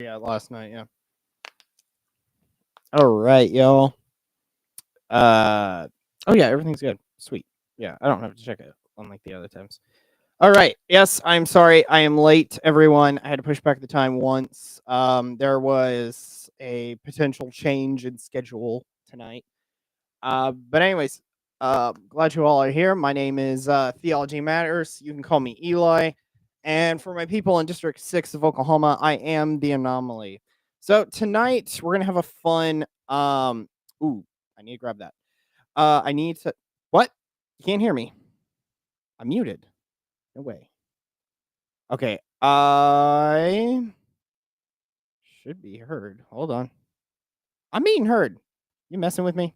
Yeah, last night, yeah. All right, y'all. Oh yeah, everything's good. Sweet. Yeah, I don't have to check it unlike the other times. All right. Yes, I'm sorry. I am late, everyone. I had to push back the time once. There was a potential change in schedule tonight. But anyways, glad you all are here. My name is Theology Matters. You can call me Eli. And for my people in District 6 of Oklahoma, I am the Anomaly. So tonight we're gonna have a fun ooh, I need to grab that. I need to what? You can't hear me. I'm muted. No way. Okay. I should be heard. Hold on. I'm being heard. You messing with me?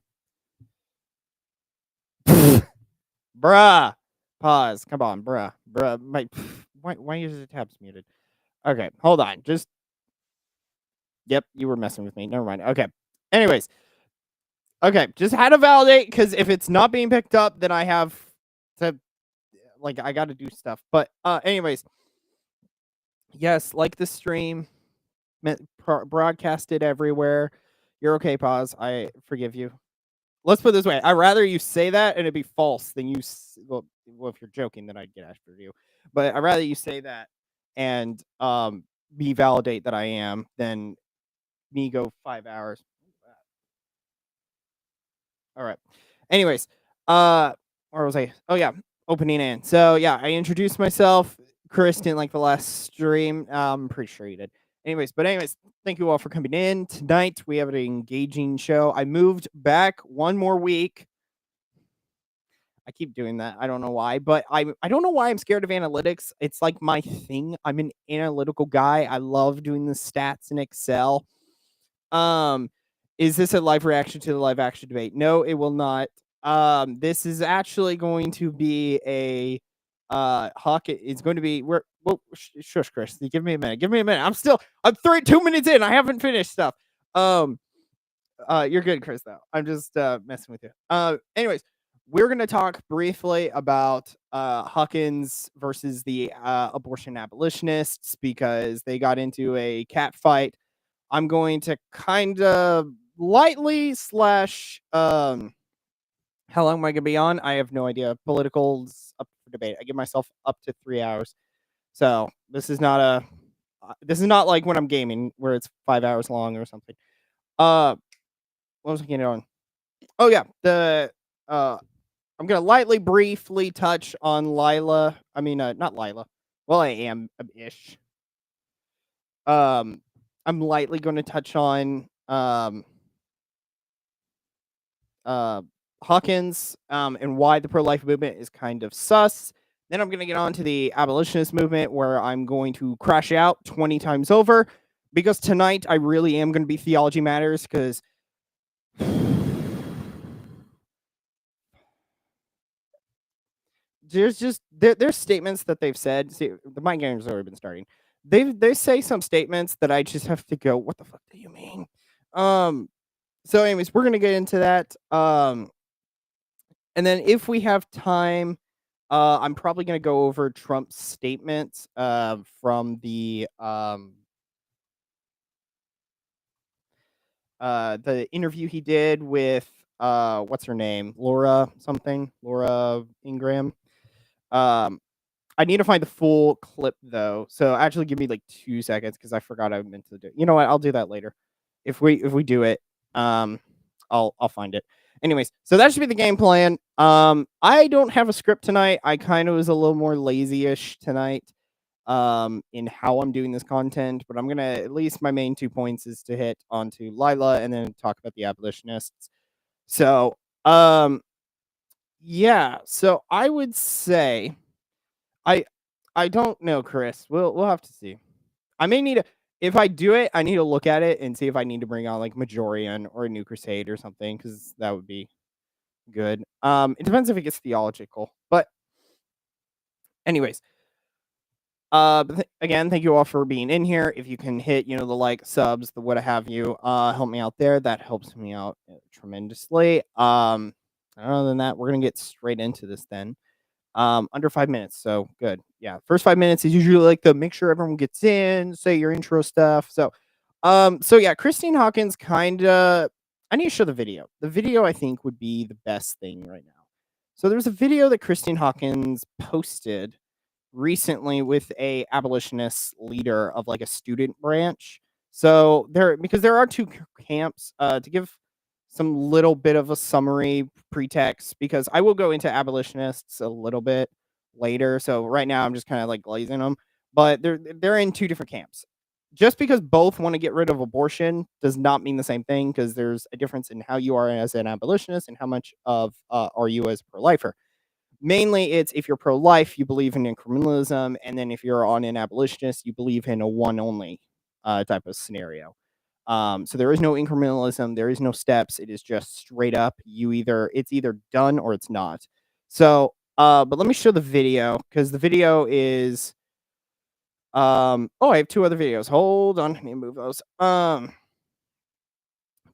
Bruh. Pause. Come on, bruh. Bruh. Why is the tabs muted? Okay, hold on. Just yep, you were messing with me. Never mind. Okay. Anyways. Okay, just had to validate because if it's not being picked up, then I have to I gotta do stuff. But anyways, yes, like the stream, broadcast it everywhere. You're okay, pause. I forgive you. Let's put it this way. I'd rather you say that and it'd be false than you. Well, if you're joking, then I'd get after you. But I'd rather you say that and me validate that I am than me go 5 hours. All right. Anyways, where was I? Oh yeah, opening in. So yeah, I introduced myself. Chris didn't like the last stream. I'm pretty sure he did. Anyways, thank you all for coming in tonight. We have an engaging show. I moved back one more week. I keep doing that. I don't know why, but I don't know why I'm scared of analytics. It's like my thing. I'm an analytical guy. I love doing the stats in Excel. Um, is this a live reaction to the live action debate? No, it will not. This is actually going to be a Hawk. It's going to be where. Well, shush, Chris. Give me a minute. Give me a minute. I'm 2 minutes in. I haven't finished stuff. You're good, Chris. Though I'm just messing with you. Anyways, we're gonna talk briefly about Hawkins versus the abortion abolitionists because they got into a cat fight. I'm going to kind of lightly slash how long am I gonna be on? I have no idea. Politicals up for debate. I give myself up to 3 hours. So this is not like when I'm gaming where it's 5 hours long or something. What was I getting on? Oh yeah, I'm gonna lightly, briefly touch on Lila. I mean, not Lila. Well, I am ish. I'm lightly going to touch on Hawkins and why the pro-life movement is kind of sus. Then I'm going to get on to the abolitionist movement where I'm going to crash out 20 times over because tonight I really am going to be Theology Matters because there's statements that they've said. See, the mind games have already been starting. They say some statements that I just have to go, what the fuck do you mean? So anyways, we're gonna get into that. And then if we have time, I'm probably gonna go over Trump's statements from the interview he did with what's her name? Laura Ingraham. I need to find the full clip though. So actually give me like 2 seconds because I forgot I meant to do. You know what? I'll do that later. If we do it, I'll find it. Anyways, so that should be the game plan. I don't have a script tonight. I kind of was a little more lazy-ish tonight in how I'm doing this content, but I'm gonna at least my main 2 points is to hit onto Lila and then talk about the abolitionists. So yeah, so I would say I I don't know, Chris. We'll have to see. I may need to if I do it, I need to look at it and see if I need to bring on like Majorian or a New Crusade or something because that would be good. It depends if it gets theological, but anyways, again, thank you all for being in here. If you can hit, the like, subs, the what have you, help me out there. That helps me out tremendously. Other than that, we're gonna get straight into this then. Under 5 minutes, so good. Yeah, first 5 minutes is usually like the make sure everyone gets in, say your intro stuff. So So yeah, Christine Hawkins kinda. I need to show the video. The video I think would be the best thing right now. So there's a video that Christine Hawkins posted recently with a abolitionist leader of like a student branch. So because there are two camps. To give some little bit of a summary pretext, because I will go into abolitionists a little bit later. So right now I'm just kind of like glazing them, but they're in two different camps. Just because both want to get rid of abortion does not mean the same thing, because there's a difference in how you are as an abolitionist and how much of are you as a pro-lifer. Mainly, it's if you're pro-life, you believe in incrementalism, and then if you're on an abolitionist, you believe in a one only type of scenario. So there is no incrementalism, there is no steps. It is just straight up. It's either done or it's not. So, but let me show the video, because the video is. I have two other videos. Hold on, let me move those. But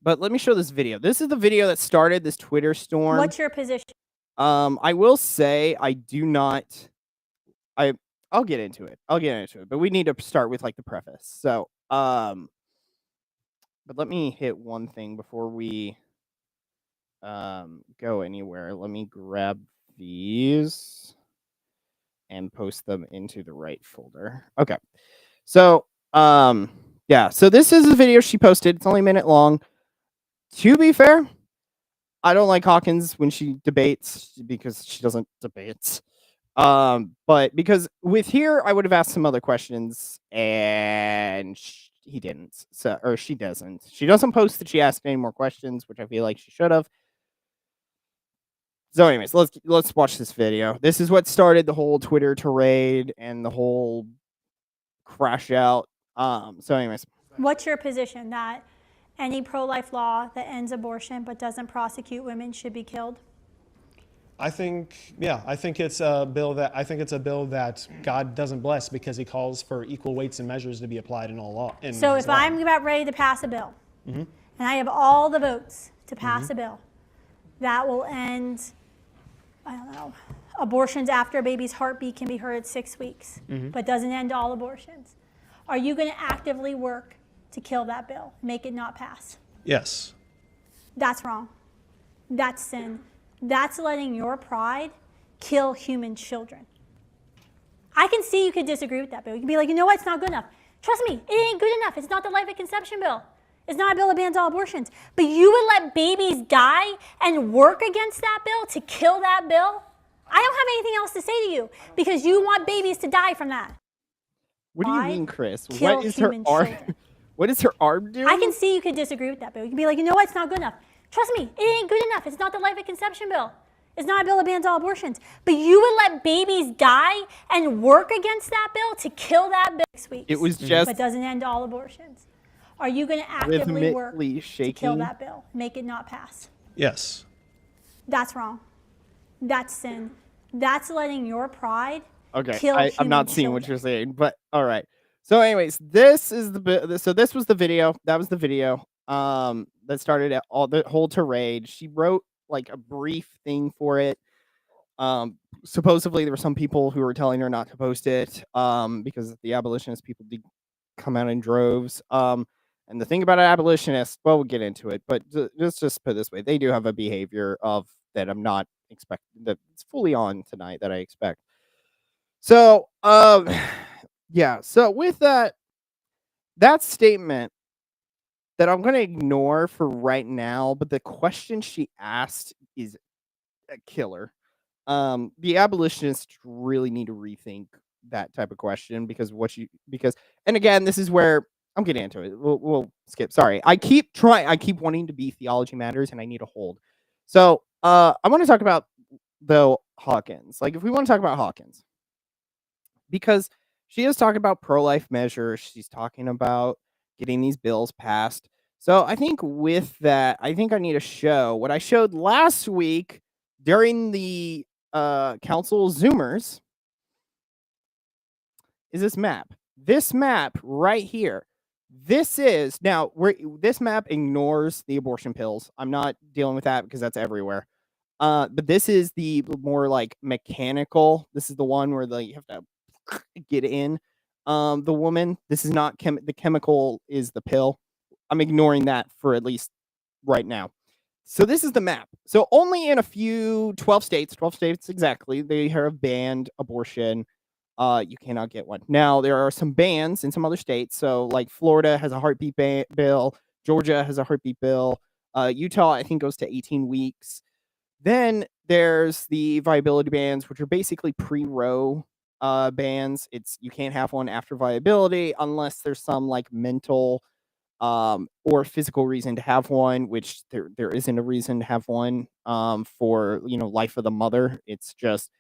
let me show this video. This is the video that started this Twitter storm. What's your position? I will say I do not. I'll get into it. But we need to start with like the preface. So, but let me hit one thing before we go anywhere. Let me grab these and post them into the right folder. Okay. So, yeah. So this is the video she posted. It's only a minute long. To be fair, I don't like Hawkins when she debates, because she doesn't debate. But because with here, I would have asked some other questions, and he didn't. Or she doesn't. She doesn't post that she asked any more questions, which I feel like she should have. So, anyways, let's watch this video. This is what started the whole Twitter tirade and the whole crash out. So, anyways, what's your position that any pro-life law that ends abortion but doesn't prosecute women should be killed? I think it's a bill that God doesn't bless, because He calls for equal weights and measures to be applied in all law. So if I'm about ready to pass a bill, and I have all the votes to pass a bill that will end, I don't know, abortions after a baby's heartbeat can be heard at 6 weeks, but doesn't end all abortions, are you going to actively work to kill that bill, make it not pass? Yes. That's wrong. That's sin. That's letting your pride kill human children. I can see you could disagree with that bill. You can be like, you know what, it's not good enough. Trust me, it ain't good enough. It's not the life at conception bill. It's not a bill that bans all abortions. But you would let babies die and work against that bill to kill that bill? I don't have anything else to say to you, because you want babies to die from that. What do you mean, Chris? What is her arm? What is her arm doing? I can see you could disagree with that bill. You can be like, you know what, it's not good enough. Trust me, it ain't good enough. It's not the life at conception bill. It's not a bill that bans all abortions. But you would let babies die and work against that bill to kill that bill 6 weeks. It was just. But doesn't end all abortions. Are you going to actively work to kill that bill, make it not pass? Yes. That's wrong. That's sin. That's letting your pride kill I'm not seeing what you're saying, but all right. So, anyways, this was the video. That was the video. That started at all the whole tirade. She wrote like a brief thing for it. Supposedly there were some people who were telling her not to post it, because the abolitionist people did come out in droves. And the thing about an abolitionist, well, we'll get into it, but let's just put it this way: they do have a behavior of that I'm not expecting, that it's fully on tonight, that I expect. So, yeah. So with that statement, that I'm going to ignore for right now, but the question she asked is a killer. The abolitionists really need to rethink that type of question, because and again, this is where I'm getting into it. We'll skip. Sorry. I keep wanting to be Theology Matters, and I need a hold. So, I want to talk about Hawkins. Like, if we want to talk about Hawkins, because she is talking about pro-life measures, she's talking about getting these bills passed. So I think with that, I need to show what I showed last week during the council Zoomers. Is this map? This map right here. This map ignores the abortion pills. I'm not dealing with that because that's everywhere. But this is the more like mechanical. This is the one where you have to get in. the woman. This is not the chemical is the pill. I'm ignoring that for at least right now. So this is the map. So only in a few 12 states exactly, they have banned abortion. You cannot get one. Now there are some bans in some other states. So like Florida has a heartbeat bill, Georgia has a heartbeat bill, Utah I think goes to 18 weeks. Then there's the viability bans, which are basically pre-Roe bans. It's you can't have one after viability unless there's some like mental or physical reason to have one, which there isn't a reason to have one for life of the mother. It's just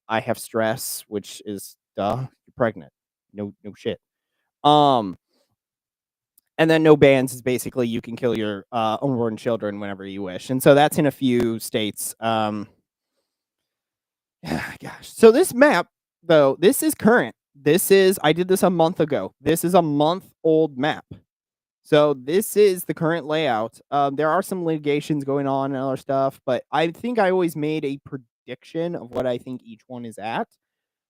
I have stress, which is you're pregnant. No shit. And then no bans is basically you can kill your unborn children whenever you wish. And so that's in a few states. Gosh. So this map, though, this is current. I did this a month ago. This is a month-old map. So this is the current layout. There are some litigations going on and other stuff, but I think I always made a prediction of what I think each one is at.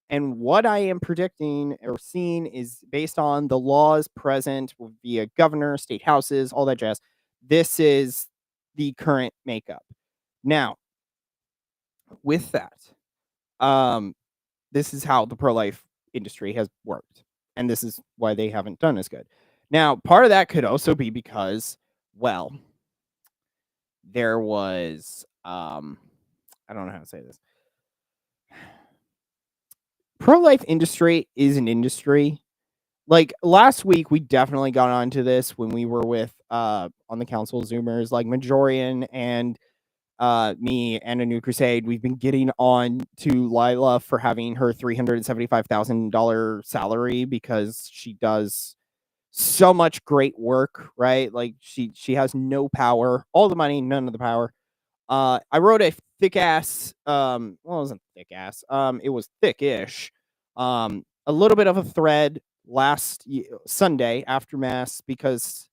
And what I am predicting or seeing is based on the laws present via governor, state houses, all that jazz. This is the current makeup. Now, with that, this is how the pro-life industry has worked. And this is why they haven't done as good. Now, part of that could also be because, well, there was, I don't know how to say this. Pro-life industry is an industry. Like last week, we definitely got onto this when we were with on the council Zoomers, like Majorian and me and A New Crusade. We've been getting on to Lila for having her $375,000 salary because she does so much great work, right? Like she has no power, all the money, none of the power. I wrote a thick ass, well, it wasn't thick ass. It was thick-ish. A little bit of a thread last Sunday after mass because,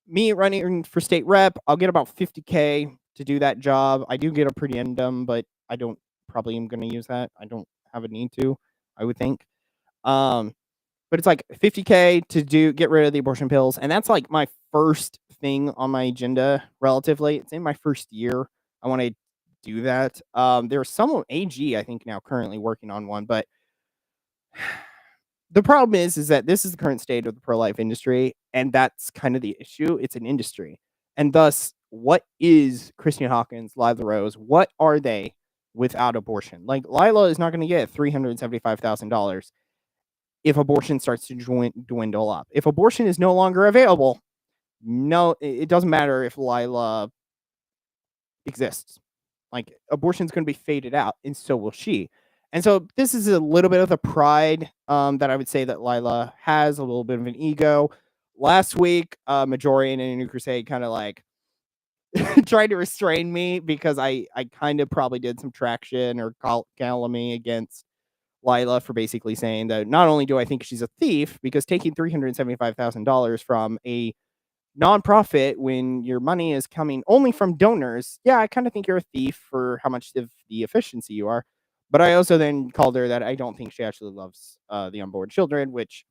me running for state rep, I'll get about 50K to do that job. I do get a per diem, but I don't probably am going to use that. I don't have a need to, I would think. But it's like 50K to get rid of the abortion pills. And that's like my first thing on my agenda relatively. It's in my first year. I want to do that. There's some AG, I think, now currently working on one. But the problem is that this is the current state of the pro-life industry. And that's kind of the issue. It's an industry. And thus, what is Christian Hawkins, Lila Rose? What are they without abortion? Like, Lila is not going to get $375,000 if abortion starts to dwindle up. If abortion is no longer available, no, it doesn't matter if Lila exists. Like, abortion's going to be faded out, and so will she. And so this is a little bit of the pride that I would say that Lila has, a little bit of an ego. Last week, Majorian and A New Crusade kind of like tried to restrain me because I kind of probably did some traction or calumny against Lila for basically saying that not only do I think she's a thief, because taking $375,000 from a nonprofit when your money is coming only from donors, yeah, I kind of think you're a thief for how much of the efficiency you are. But I also then called her that I don't think she actually loves the unborn children, which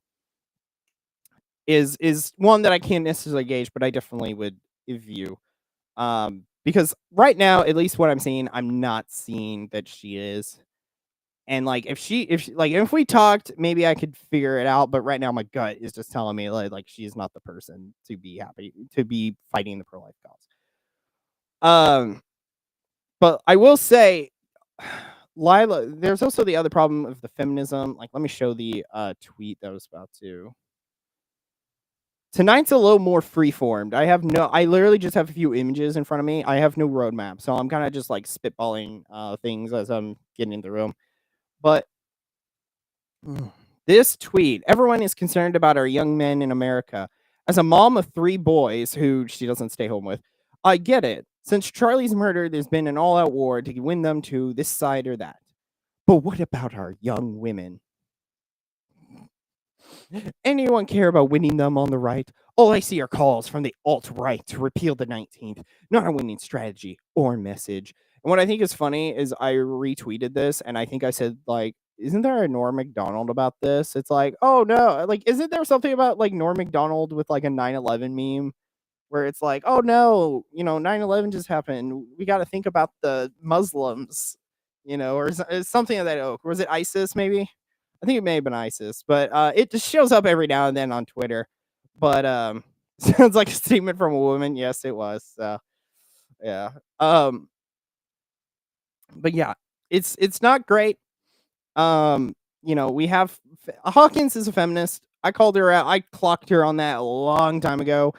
is one that I can't necessarily gauge, but I definitely would view. Because right now, at least what I'm seeing, I'm not seeing that she is. And like if we talked, maybe I could figure it out. But right now, my gut is just telling me like she's not the person to be happy to be fighting the pro-life cause. But I will say, Lila, there's also the other problem of the feminism. Like, let me show the tweet that I was about to. Tonight's a little more freeformed. I literally just have a few images in front of me. I have no roadmap, so I'm kind of just like spitballing things as I'm getting in the room. But this tweet, everyone is concerned about our young men in America. As a mom of 3 boys who she doesn't stay home with, I get it. Since Charlie's murder, there's been an all-out war to win them to this side or that. But what about our young women? Anyone care about winning them on the right? All I see are calls from the alt-right to repeal the 19th, not a winning strategy or message. And what I think is funny is I retweeted this, and I think I said, like, isn't there a Norm Macdonald about this? It's like, oh no, like, isn't there something about like Norm Macdonald with like a 9/11 meme where it's like, oh no, 9/11 just happened. We got to think about the Muslims, or it's something of that ilk. Was it ISIS maybe? I think it may have been ISIS, but it just shows up every now and then on Twitter. But sounds like a statement from a woman. Yes, it was. So yeah. But yeah, it's not great. We have Hawkins is a feminist. I called her out. I clocked her on that a long time ago.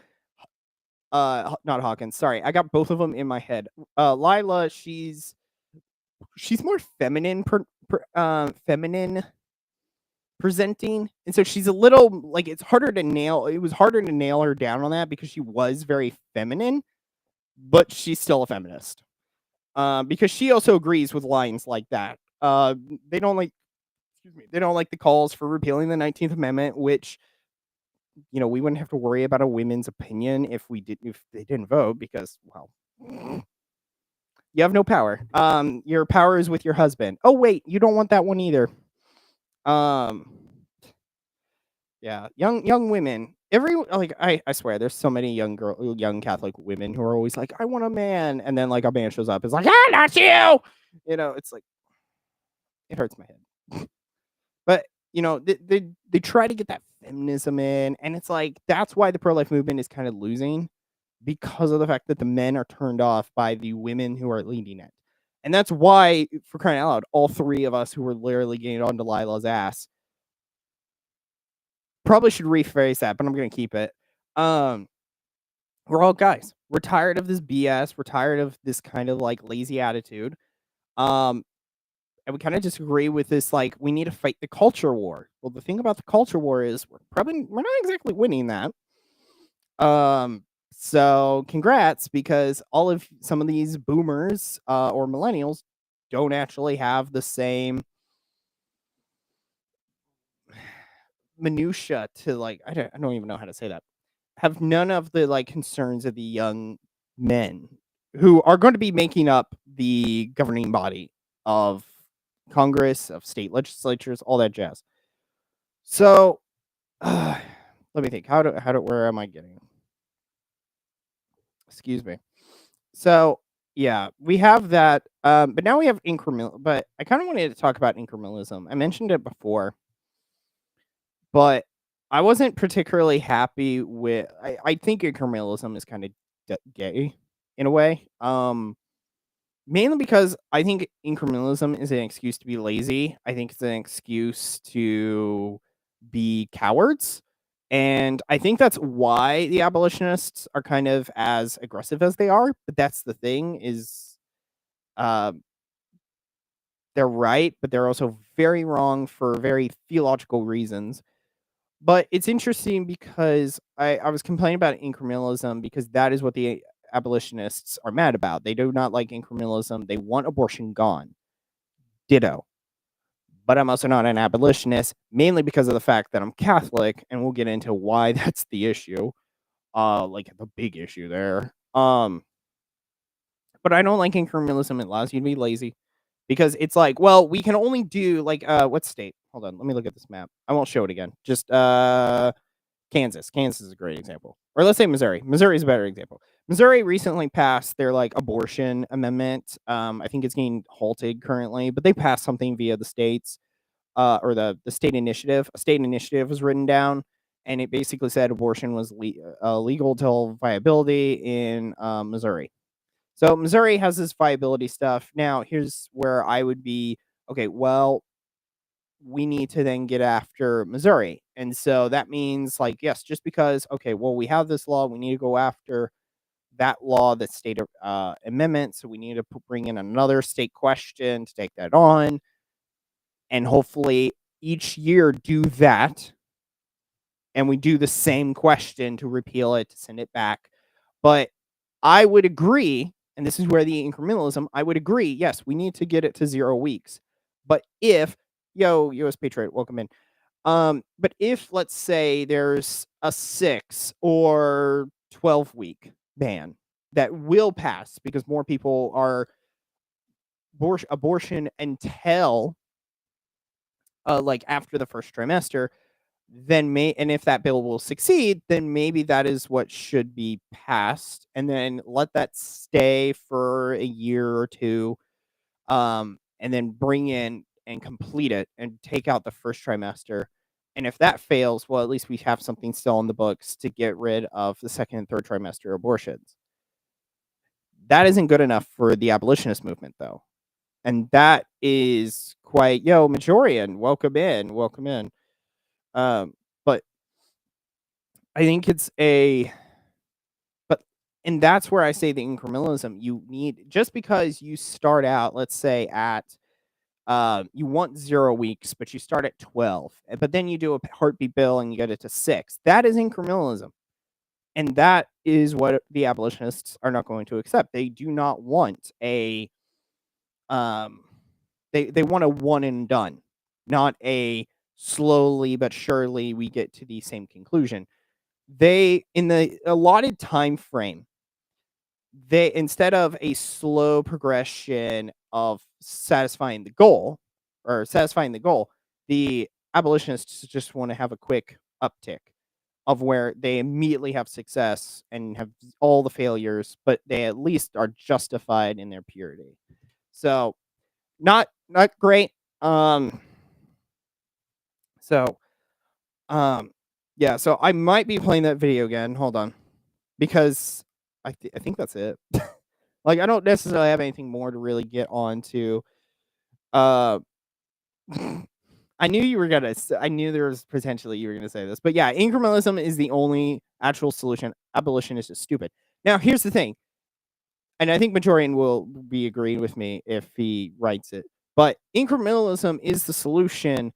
Not Hawkins. Sorry, I got both of them in my head. Lila, she's more feminine, feminine presenting, and so she's a little like it's harder to nail. It was harder to nail her down on that because she was very feminine, but she's still a feminist. Because she also agrees with lines like that. They don't like, they don't like the calls for repealing the 19th Amendment, which we wouldn't have to worry about a women's opinion if they didn't vote because, well, you have no power. Your power is with your husband. Oh wait, you don't want that one either. Yeah, young women. I swear, there's so many young Catholic women who are always like, I want a man, and then like a man shows up, it's like, not you. It's like it hurts my head. But they try to get that feminism in, and it's like that's why the pro-life movement is kind of losing because of the fact that the men are turned off by the women who are leading it. And that's why, for crying out loud, all three of us who were literally getting on Delilah's ass probably should rephrase that, but I'm gonna keep it. We're all guys. We're tired of this BS. We're tired of this kind of like lazy attitude. And we kind of disagree with this, like, we need to fight the culture war. Well, the thing about the culture war is we're not exactly winning that. So congrats, because some of these boomers or millennials don't actually have the same minutia to, like, I don't even know how to say that. Have none of the like concerns of the young men who are going to be making up the governing body of Congress, of state legislatures, all that jazz. So, let me think. Where am I getting? Excuse me. So, yeah, we have that. But now we have incremental. But I kind of wanted to talk about incrementalism. I mentioned it before, but I wasn't particularly happy with. I think incrementalism is kind of gay in a way. Mainly because I think incrementalism is an excuse to be lazy. I think it's an excuse to be cowards. And I think that's why the abolitionists are kind of as aggressive as they are. But that's the thing is, uh, they're right, but they're also very wrong for very theological reasons. But it's interesting because I was complaining about incrementalism because that is what the abolitionists are mad about. They do not like incrementalism. They want abortion gone. Ditto. But I'm also not an abolitionist, mainly because of the fact that I'm Catholic, and we'll get into why that's the issue. Like the big issue there. But I don't like incrementalism. It allows you to be lazy. Because it's like, well, we can only do like what state? Hold on, let me look at this map. I won't show it again. Just Kansas. Kansas is a great example. Or let's say Missouri. Missouri is a better example. Missouri recently passed their like abortion amendment. I think it's getting halted currently, but they passed something via the states, or the state initiative. A state initiative was written down, and it basically said abortion was legal till viability in Missouri. So Missouri has this viability stuff. Now, here's where I would be okay. Well, we need to then get after Missouri. And so that means, like, yes, just because, okay, well, we have this law, we need to go after that law, that state amendment. So we need to bring in another state question to take that on. And hopefully each year do that. And we do the same question to repeal it, to send it back. But I would agree, and this is where the incrementalism, I would agree, yes, we need to get it to 0 weeks. But if, US Patriot, welcome in. But if, let's say, there's a 6 or 12-week ban that will pass because more people are abortion until like after the first trimester, then and if that bill will succeed, then maybe that is what should be passed, and then let that stay for a year or two, and then bring in and complete it and take out the first trimester. And if that fails, well, at least we have something still on the books to get rid of the second and third trimester abortions. That isn't good enough for the abolitionist movement, though. And that is quite, Majorian, welcome in. But I think and that's where I say the incrementalism. You need, just because you start out, let's say at, you want 0 weeks, but you start at 12, but then you do a heartbeat bill and you get it to 6. That is incrementalism. And that is what the abolitionists are not going to accept. They do not want they want a one and done, not a slowly but surely we get to the same conclusion. They, in the allotted time frame, instead of a slow progression of satisfying the goal, the abolitionists just want to have a quick uptick of where they immediately have success and have all the failures, but they at least are justified in their purity. So not great. Yeah, so I might be playing that video again. Hold on. Because I think that's it. Like, I don't necessarily have anything more to really get on to. I knew you were gonna. I knew there was potentially you were gonna say this, but yeah, incrementalism is the only actual solution. Abolition is just stupid. Now, here's the thing, and I think Majorian will be agreeing with me if he writes it. But incrementalism is the solution,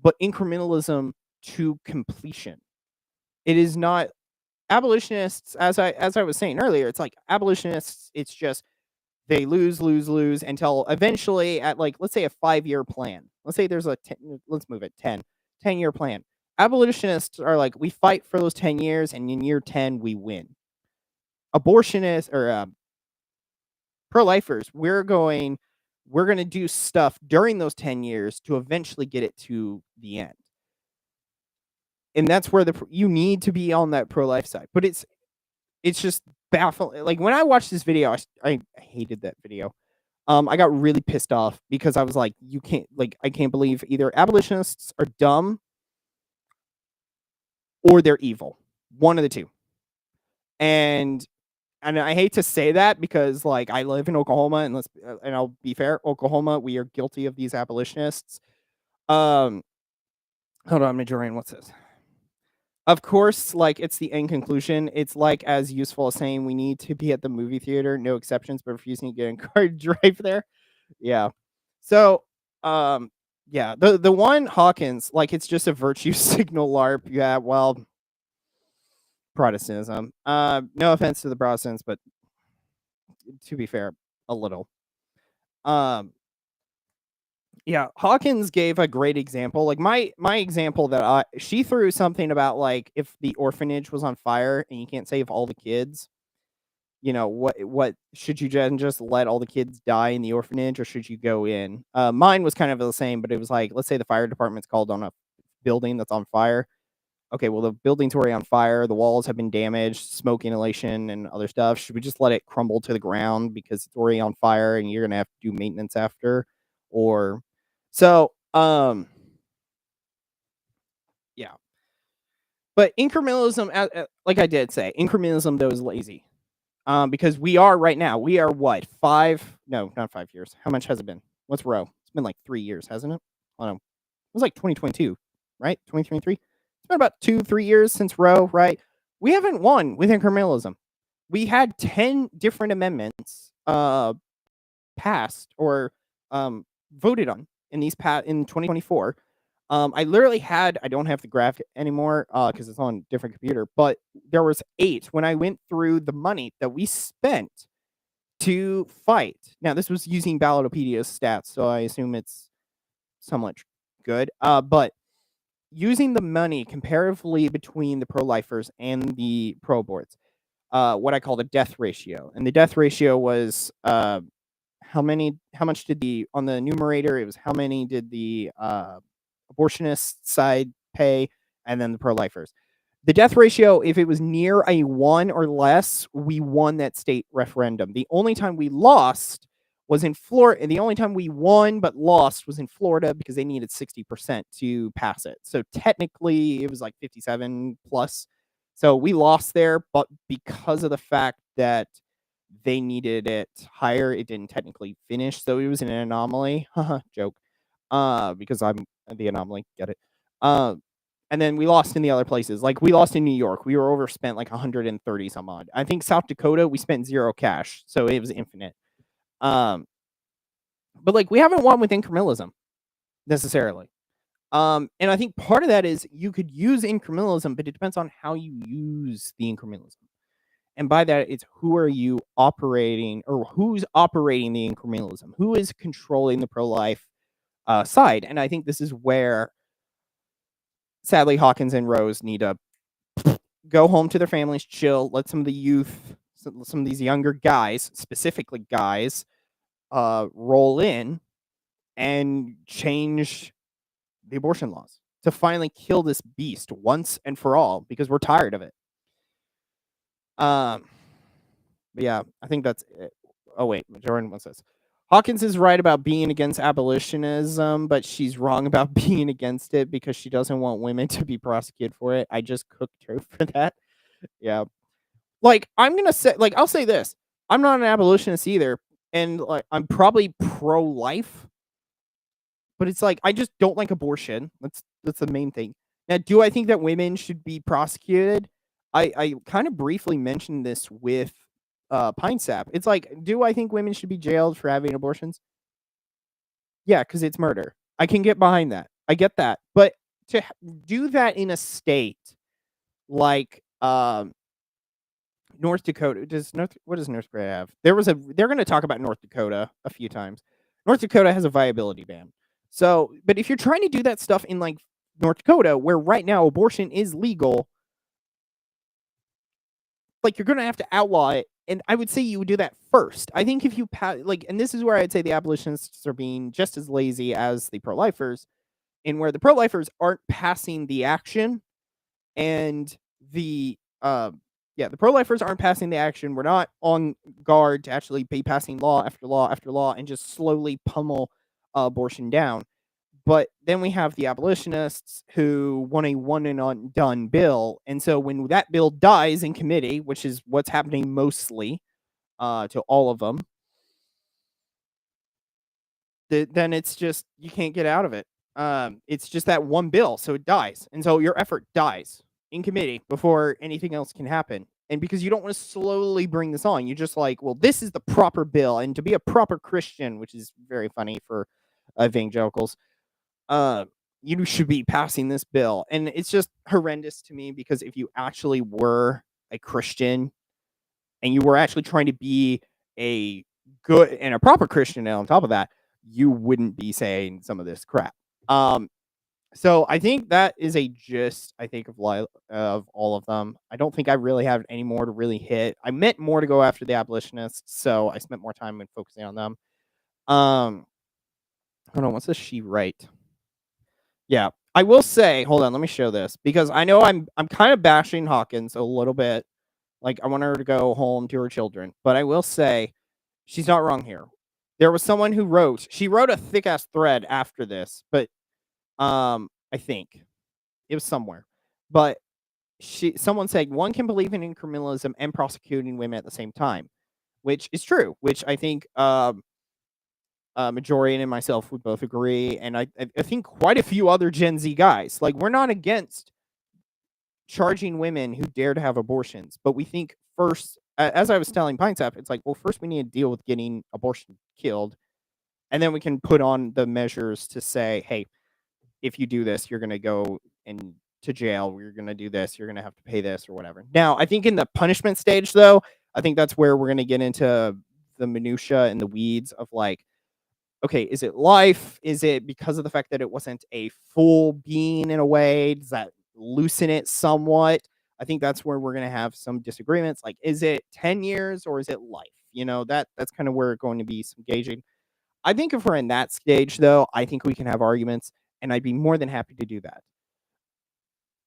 but incrementalism to completion. It is not abolitionists, as I was saying earlier. It's like abolitionists. It's just they lose until eventually, at, like, let's say a 5-year plan. Let's say there's let's move it 10-year plan. Abolitionists are like, we fight for those 10 years, and in year 10 we win. Abortionists or pro-lifers, we're going to do stuff during those 10 years to eventually get it to the end. And that's where you need to be on that pro-life side. But it's just baffling. Like, when I watched this video, I hated that video. I got really pissed off because I was like, I can't believe either abolitionists are dumb or they're evil. One of the two. And I hate to say that because, like, I live in Oklahoma, and I'll be fair, Oklahoma, we are guilty of these abolitionists. Hold on, Majorian, what's this? Of course, like, it's the end conclusion. It's like as useful as saying we need to be at the movie theater, no exceptions, but refusing to get in car to drive there. Yeah. So, yeah, the one Hawkins, like, it's just a virtue signal LARP. Yeah, well, Protestantism. No offense to the Protestants, but to be fair, a little. Yeah, Hawkins gave a great example. Like, my example that she threw something about, like, if the orphanage was on fire and you can't save all the kids, what should you just let all the kids die in the orphanage, or should you go in? Mine was kind of the same, but it was like, let's say the fire department's called on a building that's on fire. Okay, well, the building's already on fire, the walls have been damaged, smoke inhalation and other stuff. Should we just let it crumble to the ground because it's already on fire and you're gonna have to do maintenance after? Or so, yeah. But incrementalism, like I did say, incrementalism, though, is lazy. Because we are right now, what, 5? No, not 5 years. How much has it been? What's Roe? It's been like 3 years, hasn't it? I don't know. It was like 2022, right? 2023. It's been about 2-3 years since Roe, right? We haven't won with incrementalism. We had 10 different amendments passed or voted on in in 2024. I literally I don't have the graphic anymore because it's on a different computer, but there was 8 when I went through the money that we spent to fight. Now, this was using Ballotopedia's stats, so I assume it's somewhat good. But using the money comparatively between the pro-lifers and the pro-aborts, what I call the death ratio. And the death ratio was how much did on the numerator, it was how many did the abortionist side pay, and then the pro-lifers. The death ratio, if it was near a 1 or less, we won that state referendum. The only time we lost was in Florida, and the only time we won but lost was in Florida because they needed 60% to pass it. So technically, it was like 57 plus. So we lost there, but because of the fact that they needed it higher, it didn't technically finish. So it was an anomaly. Haha, joke. Because I'm the anomaly. Get it? And then we lost in the other places. Like we lost in New York. We were overspent like 130 some odd. I think South Dakota, we spent 0 cash. So it was infinite. But like we haven't won with incrementalism necessarily. And I think part of that is you could use incrementalism, but it depends on how you use the incrementalism. And by that, it's who are you operating, or who's operating the incrementalism? Who is controlling the pro-life side? And I think this is where, sadly, Hawkins and Rose need to go home to their families, chill, let some of the youth, some of these younger guys, specifically guys, roll in and change the abortion laws to finally kill this beast once and for all, because we're tired of it. But yeah, I think that's it. Oh wait, Jordan wants this. Hawkins is right about being against abolitionism, but she's wrong about being against it because she doesn't want women to be prosecuted for it. I just cooked her for that. Yeah. Like, I'm gonna say, like, I'll say this. I'm not an abolitionist either, and like I'm probably pro-life, but it's like I just don't like abortion. That's the main thing. Now, do I think that women should be prosecuted? I kind of briefly mentioned this with Pine Sap. It's like, do I think women should be jailed for having abortions? Yeah, because it's murder. I can get behind that. I get that. But to do that in a state like North Dakota, what does North Dakota have? They're going to talk about North Dakota a few times. North Dakota has a viability ban. So, but if you're trying to do that stuff in like North Dakota, where right now abortion is legal, like you're going to have to outlaw it. And I would say you would do that first. I think if you and this is where I'd say the abolitionists are being just as lazy as the pro-lifers, in where the pro-lifers aren't passing the action, and the pro-lifers aren't passing the action. We're not on guard to actually be passing law after law after law and just slowly pummel abortion down. But then we have the abolitionists who want a one and done bill. And so when that bill dies in committee, which is what's happening mostly to all of them, then it's just, you can't get out of it. It's just that one bill, so it dies. And so your effort dies in committee before anything else can happen. And because you don't want to slowly bring this on, you're just like, well, this is the proper bill. And to be a proper Christian, which is very funny for evangelicals, you should be passing this bill. And it's just horrendous to me, because if you actually were a Christian and you were actually trying to be a good and a proper Christian, and on top of that, you wouldn't be saying some of this crap. So I think that is a gist, I think, of all of them. I don't think I really have any more to really hit. I meant more to go after the abolitionists, so I spent more time in focusing on them. Hold on, what's this she write? Yeah, I will say, hold on, let me show this, because I know I'm kind of bashing Hawkins a little bit. Like, I want her to go home to her children, but I will say she's not wrong here. There was someone who she wrote a thick ass thread after this, but I think it was somewhere, but someone said one can believe in incrementalism and prosecuting women at the same time, which is true, which I think Majorian and myself would both agree, and I think quite a few other Gen Z guys. Like, we're not against charging women who dare to have abortions, but we think first, as I was telling Pine Sap, it's like, well, first we need to deal with getting abortion killed, and then we can put on the measures to say, hey, if you do this, you're going to go to jail, you're going to do this, you're going to have to pay this or whatever. Now, I think in the punishment stage, though, I think that's where we're going to get into the minutia and the weeds of like, okay, is it life? Is it because of the fact that it wasn't a full being in a way? Does that loosen it somewhat? I think that's where we're going to have some disagreements. Like, is it 10 years or is it life? You know, that's kind of where we're going to be some gauging. I think if we're in that stage, though, I think we can have arguments. and I'd be more than happy to do that.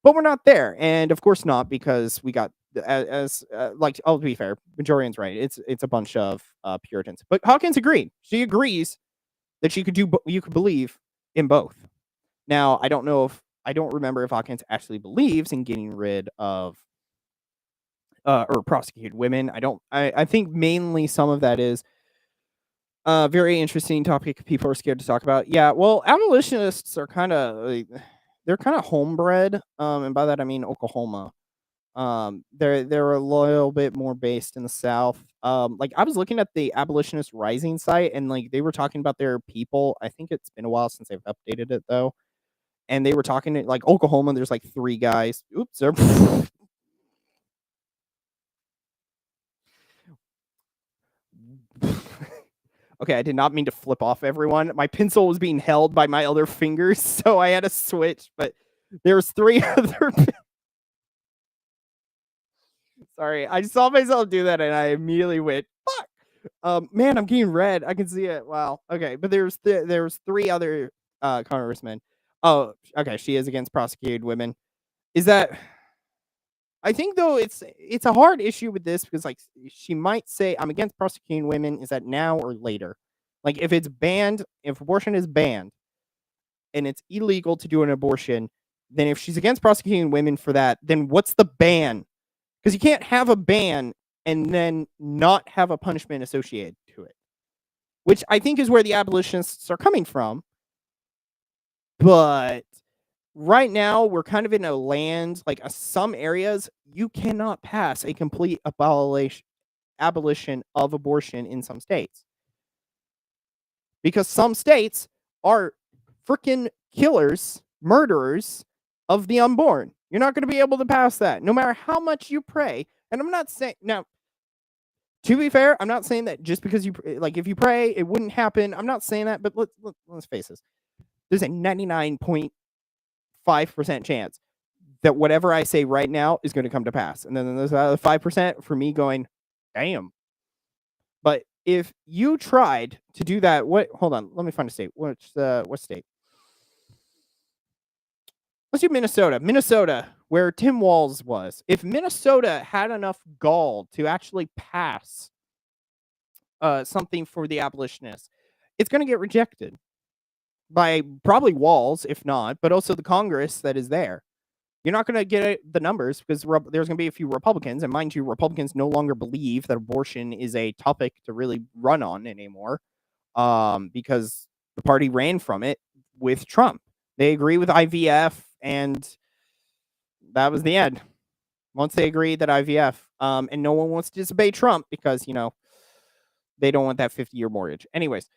But we're not there, and of course not, because we got like, I'll be fair, Majorian's right. It's a bunch of Puritans, but Hawkins agreed. She agrees that you could believe in both. Now, I don't remember if Hawkins actually believes in getting rid of or prosecuted women. I think mainly some of that is a very interesting topic people are scared to talk about. Yeah, well, abolitionists are kind of they're kind of homebred, and by that I mean Oklahoma. They're a little bit more based in the South. Like, I was looking at the Abolitionist Rising site, and like they were talking about their people. I think it's been a while since they've updated it though, and they were talking to, like, Oklahoma. There's like 3 guys. Oops, okay, I did not mean to flip off everyone. My pencil was being held by my other fingers, so I had to switch. But there's 3 other. Sorry, I saw myself do that, and I immediately went, "Fuck!" Man, I'm getting red. I can see it. Wow. Okay, but there's 3 other congressmen. Oh, okay. She is against prosecuted women. Is that? I think though it's a hard issue with this, because like she might say I'm against prosecuting women. Is that now or later? Like, if it's banned, if abortion is banned and it's illegal to do an abortion, then if she's against prosecuting women for that, then what's the ban? Because you can't have a ban and then not have a punishment associated to it, which I think is where the abolitionists are coming from. But right now, we're kind of in a land, like some areas, you cannot pass a complete abolition of abortion in some states, because some states are freaking killers, murderers of the unborn. You're not going to be able to pass that, no matter how much you pray. And I'm not saying now. To be fair, I'm not saying that just because if you pray, it wouldn't happen. I'm not saying that, but let's face this. There's a 99.5% chance that whatever I say right now is going to come to pass. And then there's another 5% for me going, damn. But if you tried to do that, hold on, let me find a state. What state? Let's do Minnesota. Minnesota, where Tim Walz was. If Minnesota had enough gall to actually pass something for the abolitionists, it's going to get rejected by probably Walz, if not, but also the Congress that is there. You're not going to get the numbers, because there's going to be a few Republicans, and mind you, Republicans no longer believe that abortion is a topic to really run on anymore, because the party ran from it with Trump. They agree with IVF, and that was the end. Once they agreed that IVF, and no one wants to disobey Trump because, they don't want that 50-year mortgage. Anyways,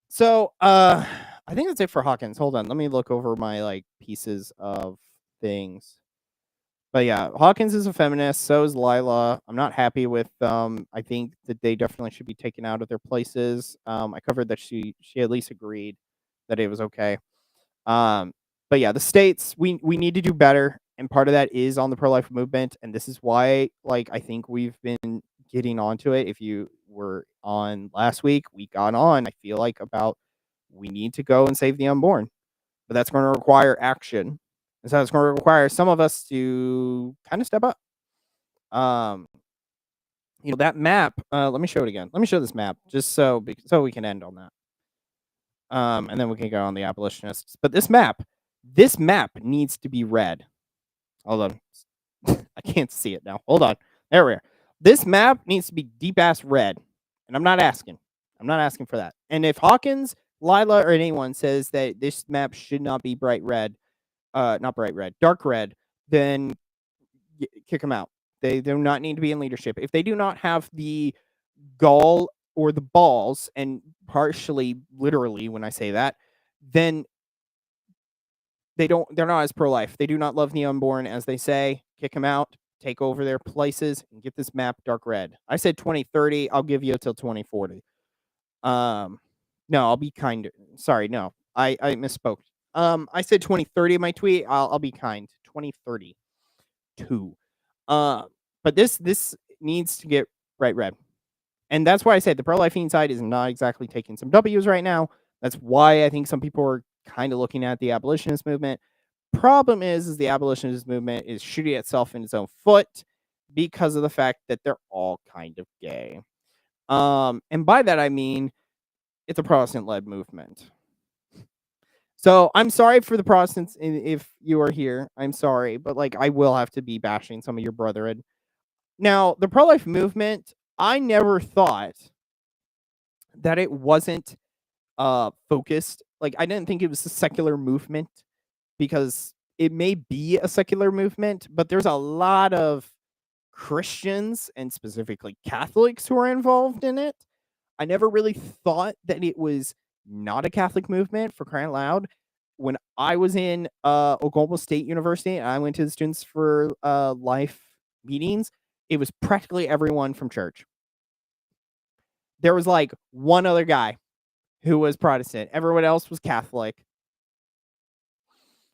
so I think that's it for Hawkins. Hold on, let me look over my pieces of things. But yeah, Hawkins is a feminist. So is Lila. I'm not happy with them. I think that they definitely should be taken out of their places. I covered that she at least agreed that it was okay. But yeah, the states, we need to do better, and part of that is on the pro-life movement, and this is why I think we've been getting onto it. If you were on last week, we got on, I feel like, about we need to go and save the unborn. But that's going to require action. And so it's going to require some of us to kind of step up. That map, let me show it again. Let me show this map just so we can end on that. And then we can go on the abolitionists. But this map needs to be red. Hold on. I can't see it now. Hold on. There we are. This map needs to be deep ass red. And I'm not asking for that. And if Hawkins, Lila, or anyone says that this map should not be bright red, not bright red, dark red, then kick them out. They do not need to be in leadership. If they do not have the gall or the balls, and partially literally when I say that, then they're not as pro-life. They do not love the unborn, as they say. Kick them out, take over their places, and get this map dark red. I said 2030. I'll give you until 2040. No, I'll be kind. Sorry, no, I misspoke. I said 2030 in my tweet. I'll be kind. 2032. But this needs to get bright red. And that's why I said the pro-life side is not exactly taking some W's right now. That's why I think some people are kind of looking at the abolitionist movement. Problem is the abolitionist movement is shooting itself in its own foot because of the fact that they're all kind of gay. And by that I mean it's a Protestant-led movement. So I'm sorry for the Protestants if you are here. I'm sorry, but like I will have to be bashing some of your brethren. Now, the pro-life movement, I never thought that it wasn't focused. Like I didn't think it was a secular movement because it may be a secular movement, but there's a lot of Christians and specifically Catholics who are involved in it. I never really thought that it was not a Catholic movement, for crying out loud. When I was in Oklahoma State University and I went to the Students for Life meetings, it was practically everyone from church. There was like one other guy who was Protestant. Everyone else was Catholic.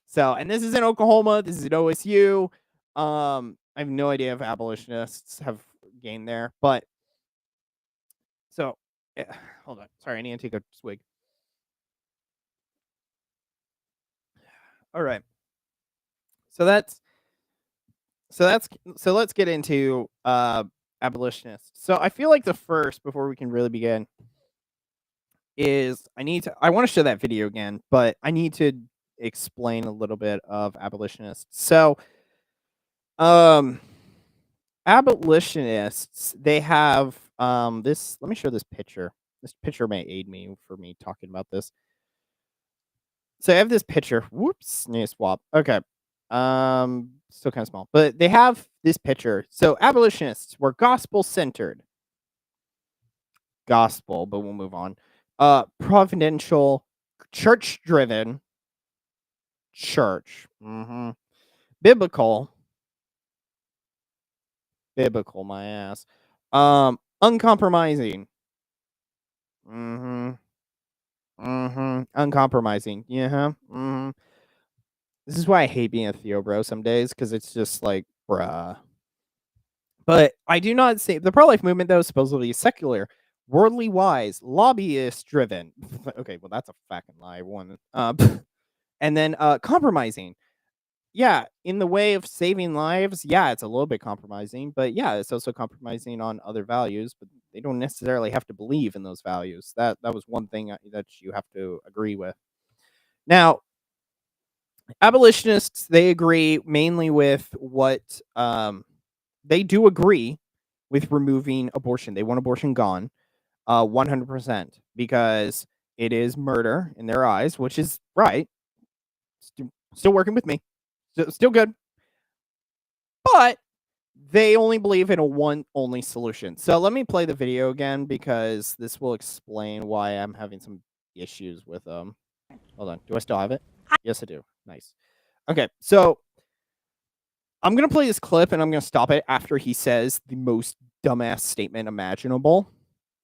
So, and this is in Oklahoma. This is at OSU. I have no idea if abolitionists have gained there, but so hold on. Sorry, I need to take a swig. All right. So let's get into abolitionists. So I feel like the first, before we can really begin, is I want to show that video again, but I need to explain a little bit of abolitionists. So abolitionists, they have this, let me show this picture. This picture may aid me for me talking about this. So I have this picture. Whoops, need to swap. Okay. Still kind of small, but they have this picture. So abolitionists were gospel centered. Gospel, but we'll move on. Providential, church driven. Church. Biblical, my ass. Uncompromising. Uncompromising. Yeah. This is why I hate being a Theo bro some days, because it's just like, bruh. But I do not say the pro-life movement, though, supposedly is secular, worldly wise, lobbyist driven. Okay, well that's a fucking lie. One. And then compromising. Yeah, in the way of saving lives, yeah, it's a little bit compromising, but yeah, it's also compromising on other values, but they don't necessarily have to believe in those values. That was one thing that you have to agree with. Now, abolitionists, they agree mainly with what they do agree with removing abortion. They want abortion gone 100% because it is murder in their eyes, which is right. Still working with me. Still good. But they only believe in a one only solution. So let me play the video again because this will explain why I'm having some issues with them. Hold on. Do I still have it? Yes, I do. Nice. Okay, so I'm going to play this clip and I'm going to stop it after he says the most dumbass statement imaginable,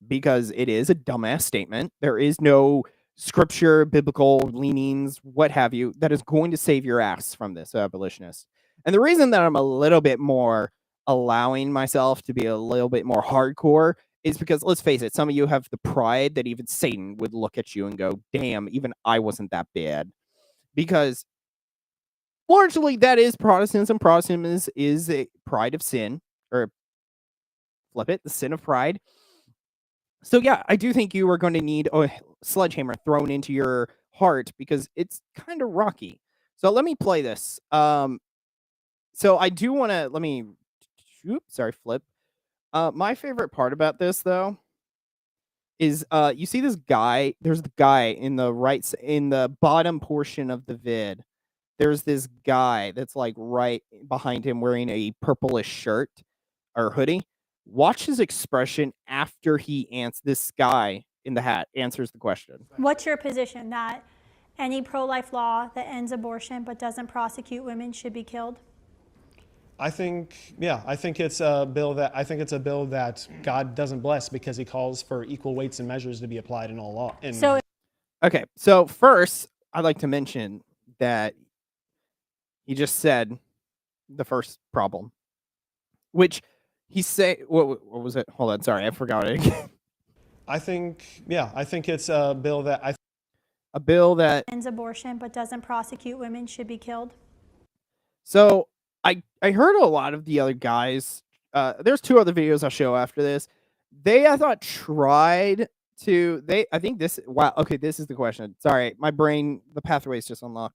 because it is a dumbass statement. There is no scripture, biblical leanings, what have you, that is going to save your ass from this abolitionist. And the reason that I'm a little bit more allowing myself to be a little bit more hardcore is because, let's face it, some of you have the pride that even Satan would look at you and go, damn, even I wasn't that bad. Because largely that is Protestantism. Protestantism is a pride of sin, or flip it, the sin of pride. So yeah, I do think you are going to need a sledgehammer thrown into your heart because it's kind of rocky. So let me play this. So I do want to, flip. My favorite part about this, though, is you see this guy. There's the guy in the bottom portion of the vid. There's this guy that's like right behind him wearing a purplish shirt or hoodie. Watch his expression after this guy in the hat answers the question. What's your position that any pro-life law that ends abortion but doesn't prosecute women should be killed? I think it's a bill that God doesn't bless because he calls for equal weights and measures to be applied in all law. Okay, so first, I'd like to mention that he just said the first problem, which he said, what was it? Hold on, sorry, I forgot it again. I think it's a bill that A bill that ends abortion but doesn't prosecute women should be killed. So I heard a lot of the other guys. There's 2 other videos I'll show after this. They I thought tried to I think this wow okay this is the question. Sorry, my brain the pathways just unlocked.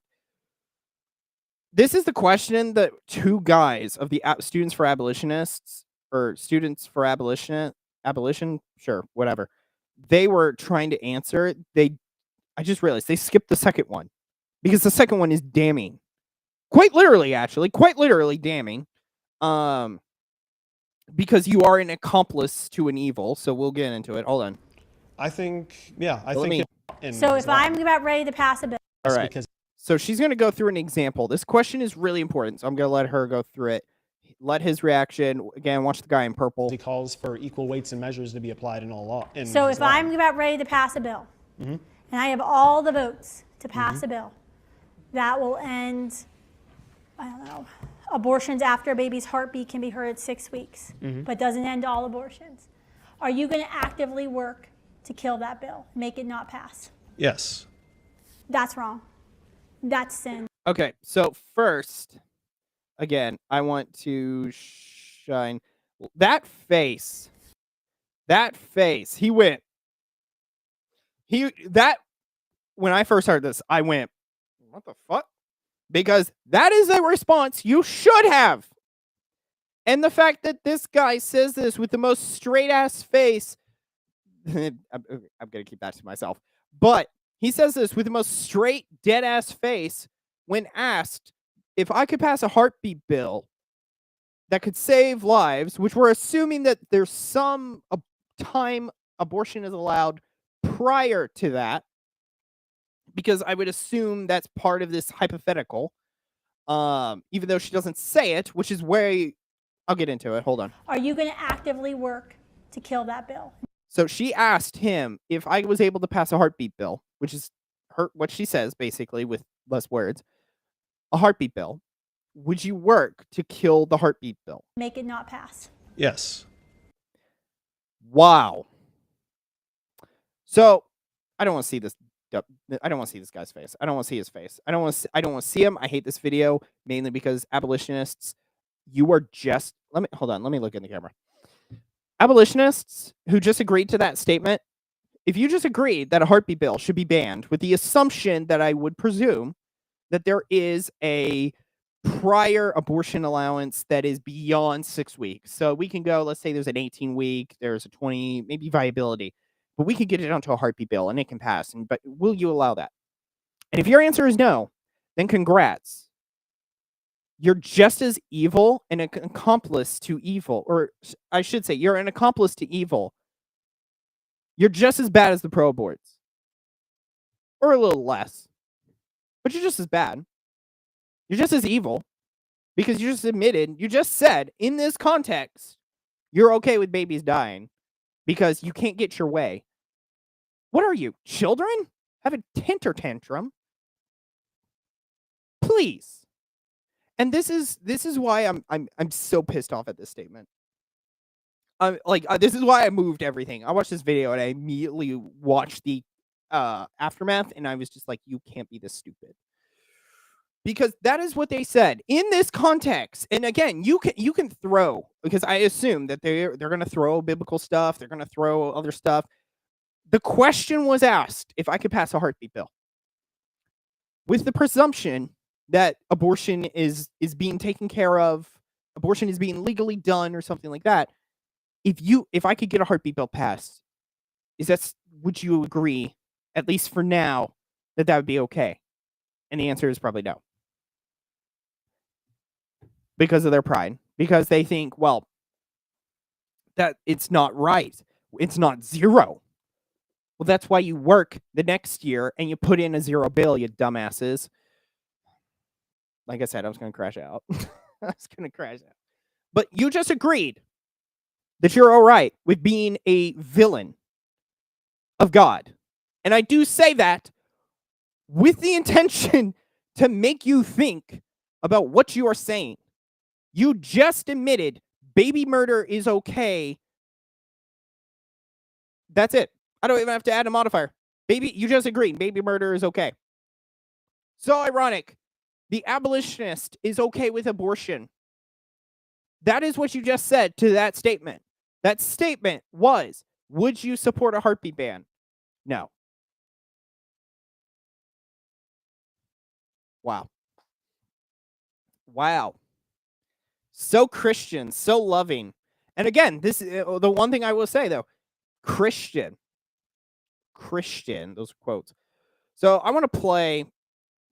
This is the question that 2 guys of the Students for Abolitionists or Students for Abolition, sure, whatever. They were trying to answer. I just realized they skipped the second one because the second one is damning. Quite literally, actually, quite literally damning. Because you are an accomplice to an evil. So we'll get into it. Hold on. I think, yeah, I Let think. me- So if I'm about ready to pass a bill, All right. Because So she's going to go through an example. This question is really important. So I'm going to let her go through it. Let his reaction. Again, watch the guy in purple. he calls for equal weights and measures to be applied in all law. so if I'm about ready to pass a bill, and I have all the votes to pass a bill, that will end, I don't know, abortions after a baby's heartbeat can be heard at 6 weeks, but doesn't end all abortions. Are you going to actively work to kill that bill, make it not pass? Yes. That's wrong. That's sin. Okay. So first, again, I want to shine that face. That face. He went. When I first heard this, I went, what the fuck? Because that is a response you should have. And the fact that this guy says this with the most straight ass face, I'm going to keep that to myself. But he says this with the most straight, dead ass face when asked if I could pass a heartbeat bill that could save lives, which we're assuming that there's some time abortion is allowed prior to that, because I would assume that's part of this hypothetical, even though she doesn't say it, which is where I'll get into it. Hold on. Are you going to actively work to kill that bill? So she asked him if I was able to pass a heartbeat bill, which is what she says, basically, with less words. A heartbeat bill. Would you work to kill the heartbeat bill? Make it not pass. Yes. Wow. So I don't want to see this. I don't want to see this guy's face. I don't want to see his face. I don't want to see him. I hate this video mainly because abolitionists, you are just hold on. Let me look in the camera. Abolitionists who just agreed to that statement, if you just agreed that a heartbeat bill should be banned with the assumption that I would presume that there is a prior abortion allowance that is beyond 6 weeks. So we can go, let's say there's an 18-week, there's a 20, maybe viability, but we can get it onto a heartbeat bill and it can pass. But will you allow that? And if your answer is no, then congrats. You're just as evil and an accomplice to evil, or I should say you're an accomplice to evil. You're just as bad as the pro-aborts, or a little less, but you're just as bad. You're just as evil because you just said in this context, you're okay with babies dying because you can't get your way. What are you, children? Have a temper tantrum? Please. And this is why I'm so pissed off at this statement. This is why I moved everything. I watched this video and I immediately watched the aftermath, and I was just like, you can't be this stupid. Because that is what they said in this context. And again, you can throw, because I assume that they're going to throw biblical stuff, they're going to throw other stuff. The question was asked if I could pass a heartbeat bill with the presumption that abortion is being taken care of, abortion is being legally done or something like that. If I could get a heartbeat bill passed, would you agree, at least for now, that would be okay? And the answer is probably no. Because of their pride. Because they think, well, that it's not right. It's not zero. Well, that's why you work the next year and you put in a zero bill, you dumbasses. Like I said, I was going to crash out. But you just agreed that you're all right with being a villain of God. And I do say that with the intention to make you think about what you are saying. You just admitted baby murder is okay. That's it. I don't even have to add a modifier. You just agreed baby murder is okay. So ironic. The abolitionist is okay with abortion. That is what you just said to that statement. That statement was, would you support a heartbeat ban? No. Wow. Wow. So Christian, so loving. And again, this is the one thing I will say though. Christian, those quotes. So I want to play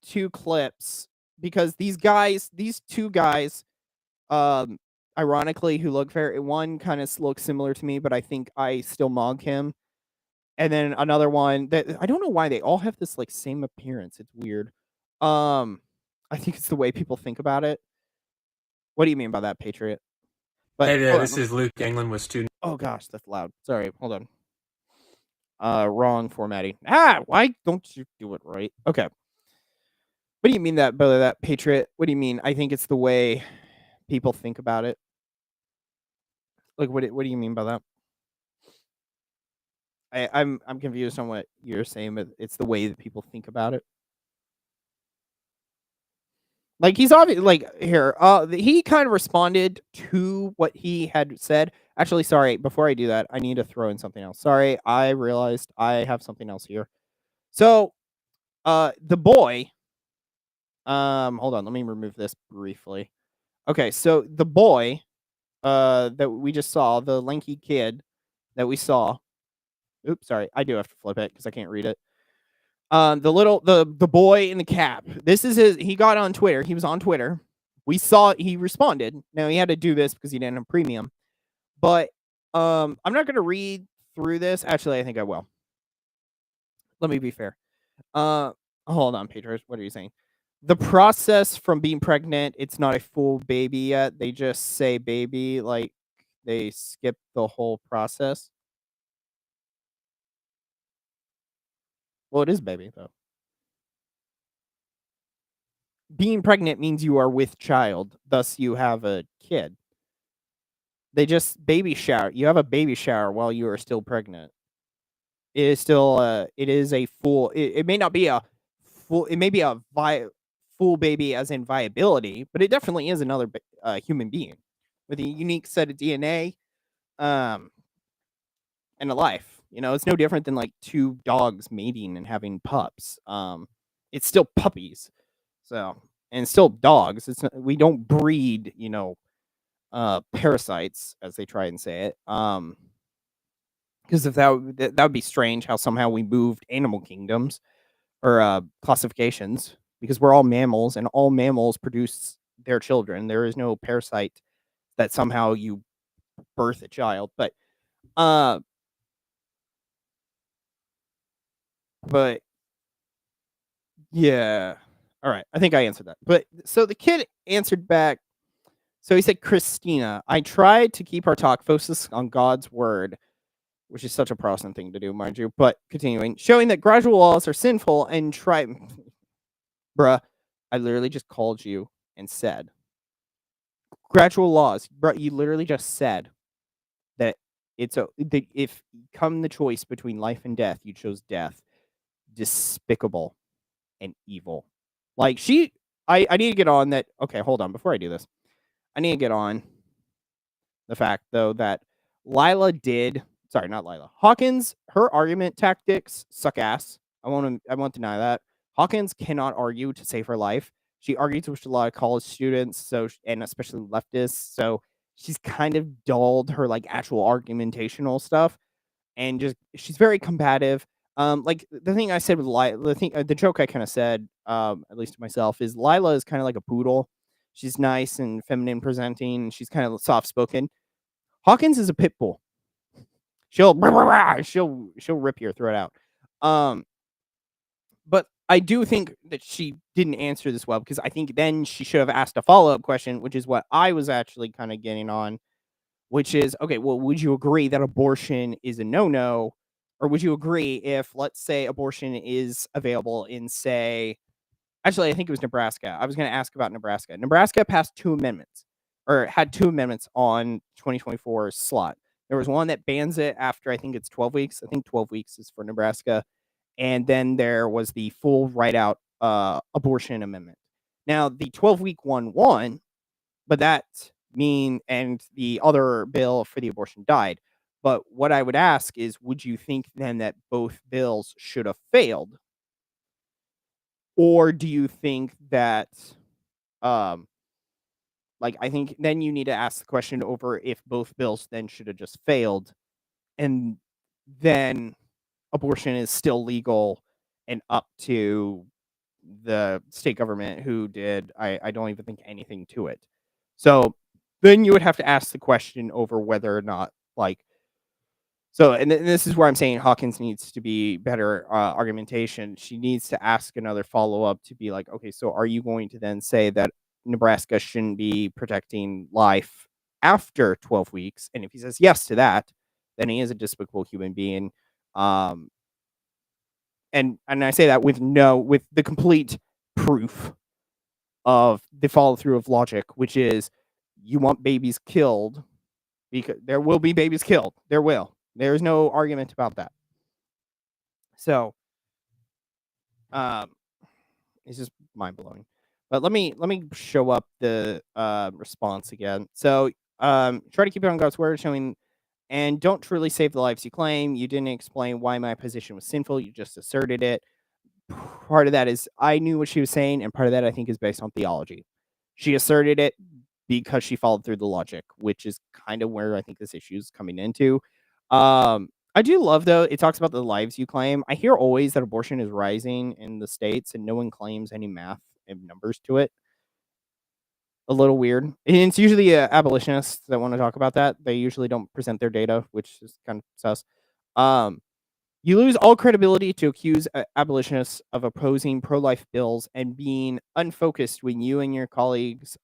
2 clips because these two guys, ironically, who look very, one kind of looks similar to me, but I think I still mog him. And then another one that I don't know why they all have this like same appearance. It's weird. I think it's the way people think about it. What do you mean by that, Patriot? But Hey there, hold this on. is Luke England with student. Oh gosh, that's loud. Sorry, hold on. Wrong formatting. Why don't you do it right? Okay. What do you mean by that, Patriot? What do you mean? I think it's the way people think about it. Like, what do you mean by that? I'm confused on what you're saying, but it's the way that people think about it. Like, he's obviously like here. He kind of responded to what he had said. Actually, sorry. Before I do that, I need to throw in something else. Sorry, I realized I have something else here. So, the boy. Hold on. Let me remove this briefly. Okay, so the boy, that we just saw, the lanky kid that we saw. Oops, sorry. I do have to flip it because I can't read it. The boy in the cap. This is he got on Twitter. He was on Twitter. We saw he responded. Now he had to do this because he didn't have premium. But I'm not gonna read through this. Actually, I think I will. Let me be fair. Hold on, Pedro. What are you saying? The process from being pregnant, it's not a full baby yet. They just say baby, like they skip the whole process. Well, it is baby though. Being pregnant means you are with child, thus you have a kid. They just baby shower. You have a baby shower while you are still pregnant. It is still it is a full it may not be a full, it may be a full baby as in viability, but it definitely is another human being with a unique set of DNA and a life. You know, it's no different than like 2 dogs mating and having pups. It's still puppies. So, and still dogs. It's not, we don't breed, parasites as they try and say it. Because if that would be strange how somehow we moved animal kingdoms or classifications, because we're all mammals and all mammals produce their children. There is no parasite that somehow you birth a child, but yeah. All right, I think I answered that. But so the kid answered back. So he said, Christina, I tried to keep our talk focused on God's word, which is such a Protestant thing to do, mind you. But continuing, showing that gradual laws are sinful and try. Bruh, I literally just called you and said, gradual laws. Bruh, you literally just said that if come the choice between life and death, you chose death. Despicable and evil. Like I need to get on that. Okay, hold on. Before I do this, I need to get on the fact though that Hawkins, her argument tactics suck ass. I won't deny that. Hawkins cannot argue to save her life. She argues with a lot of college students, and especially leftists. So she's kind of dulled her like actual argumentational stuff, and just she's very combative. Like the thing I said with Lila, the joke I kind of said, at least to myself, is Lila is kind of like a poodle. She's nice and feminine presenting. She's kind of soft spoken. Hawkins is a pit bull. She'll rip your throat out. But I do think that she didn't answer this well because I think then she should have asked a follow-up question, which is what I was actually kind of getting on, which is, okay, well, would you agree that abortion is a no-no? Or would you agree if, let's say, abortion is available in, say, actually, I think it was Nebraska. I was going to ask about Nebraska. Nebraska passed 2 amendments, or had 2 amendments on 2024 slot. There was one that bans it after, I think it's 12 weeks. I think 12 weeks is for Nebraska. and then there was the full right-out abortion amendment. Now, the 12-week one won, but and the other bill for the abortion died. But what I would ask is, would you think then that both bills should have failed? Or do you think that, I think then you need to ask the question over if both bills then should have just failed, and then abortion is still legal and up to the state government who did, I don't even think anything to it. So then you would have to ask the question over whether or not, and this is where I'm saying Hawkins needs to be better argumentation. She needs to ask another follow-up to be like, okay, so are you going to then say that Nebraska shouldn't be protecting life after 12 weeks? And if he says yes to that, then he is a despicable human being. And I say that with the complete proof of the follow through of logic, which is you want babies killed because there will be babies killed. There will. There's no argument about that. So, it's just mind blowing. But let me show up the response again. So, try to keep it on God's word, showing, and don't truly save the lives you claim. You didn't explain why my position was sinful. You just asserted it. Part of that is I knew what she was saying, and part of that I think is based on theology. She asserted it because she followed through the logic, which is kind of where I think this issue is coming into. I do love, though, it talks about the lives you claim. I hear always that abortion is rising in the States, and no one claims any math and numbers to it. A little weird. And it's usually abolitionists that want to talk about that. They usually don't present their data, which is kind of sus. You lose all credibility to accuse abolitionists of opposing pro-life bills and being unfocused when you and your colleagues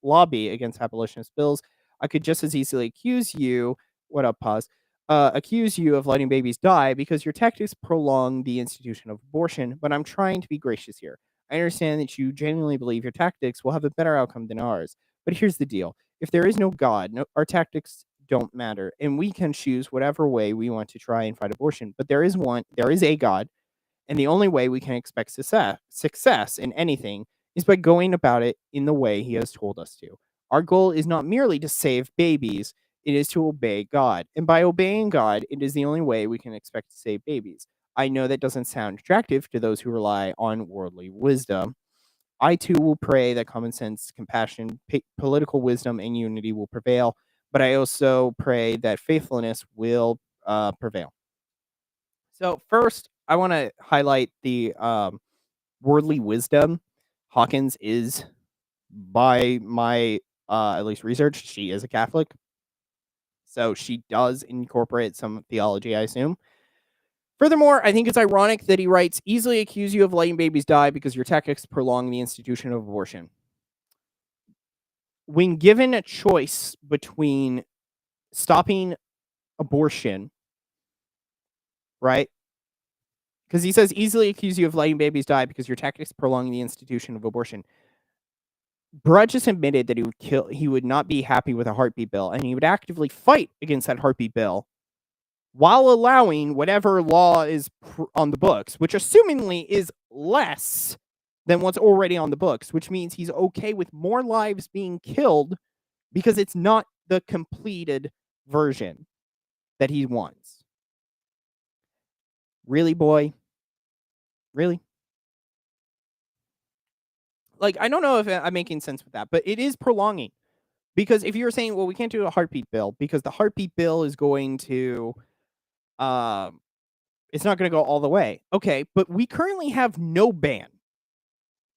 lobby against abolitionist bills. I could just as easily accuse you. What up, pause? Accuse you of letting babies die because your tactics prolong the institution of abortion. But I'm trying to be gracious here. I understand that you genuinely believe your tactics will have a better outcome than ours. But here's the deal: if there is no God, our tactics don't matter, and we can choose whatever way we want to try and fight abortion. But there is a God, and the only way we can expect success in anything is by going about it in the way he has told us to. Our goal is not merely to save babies, it is to obey God. And by obeying God, it is the only way we can expect to save babies. I know that doesn't sound attractive to those who rely on worldly wisdom. I too will pray that common sense, compassion, political wisdom, and unity will prevail. But I also pray that faithfulness will prevail. So first, I want to highlight the worldly wisdom. Hawkins is, by my at least research, she is a Catholic. So she does incorporate some theology, I assume. Furthermore, I think it's ironic that he writes, easily accuse you of letting babies die because your tactics prolong the institution of abortion. When given a choice between stopping abortion, right? Because he says, easily accuse you of letting babies die because your tactics prolong the institution of abortion. Brud just admitted that he would not be happy with a heartbeat bill, and he would actively fight against that heartbeat bill while allowing whatever law is on the books, which assumingly is less than what's already on the books, which means he's okay with more lives being killed because it's not the completed version that he wants. Really, boy? Really? I don't know if I'm making sense with that, but it is prolonging. Because if you're saying, well, we can't do a heartbeat bill because the heartbeat bill is going to, it's not going to go all the way. Okay, but we currently have no ban.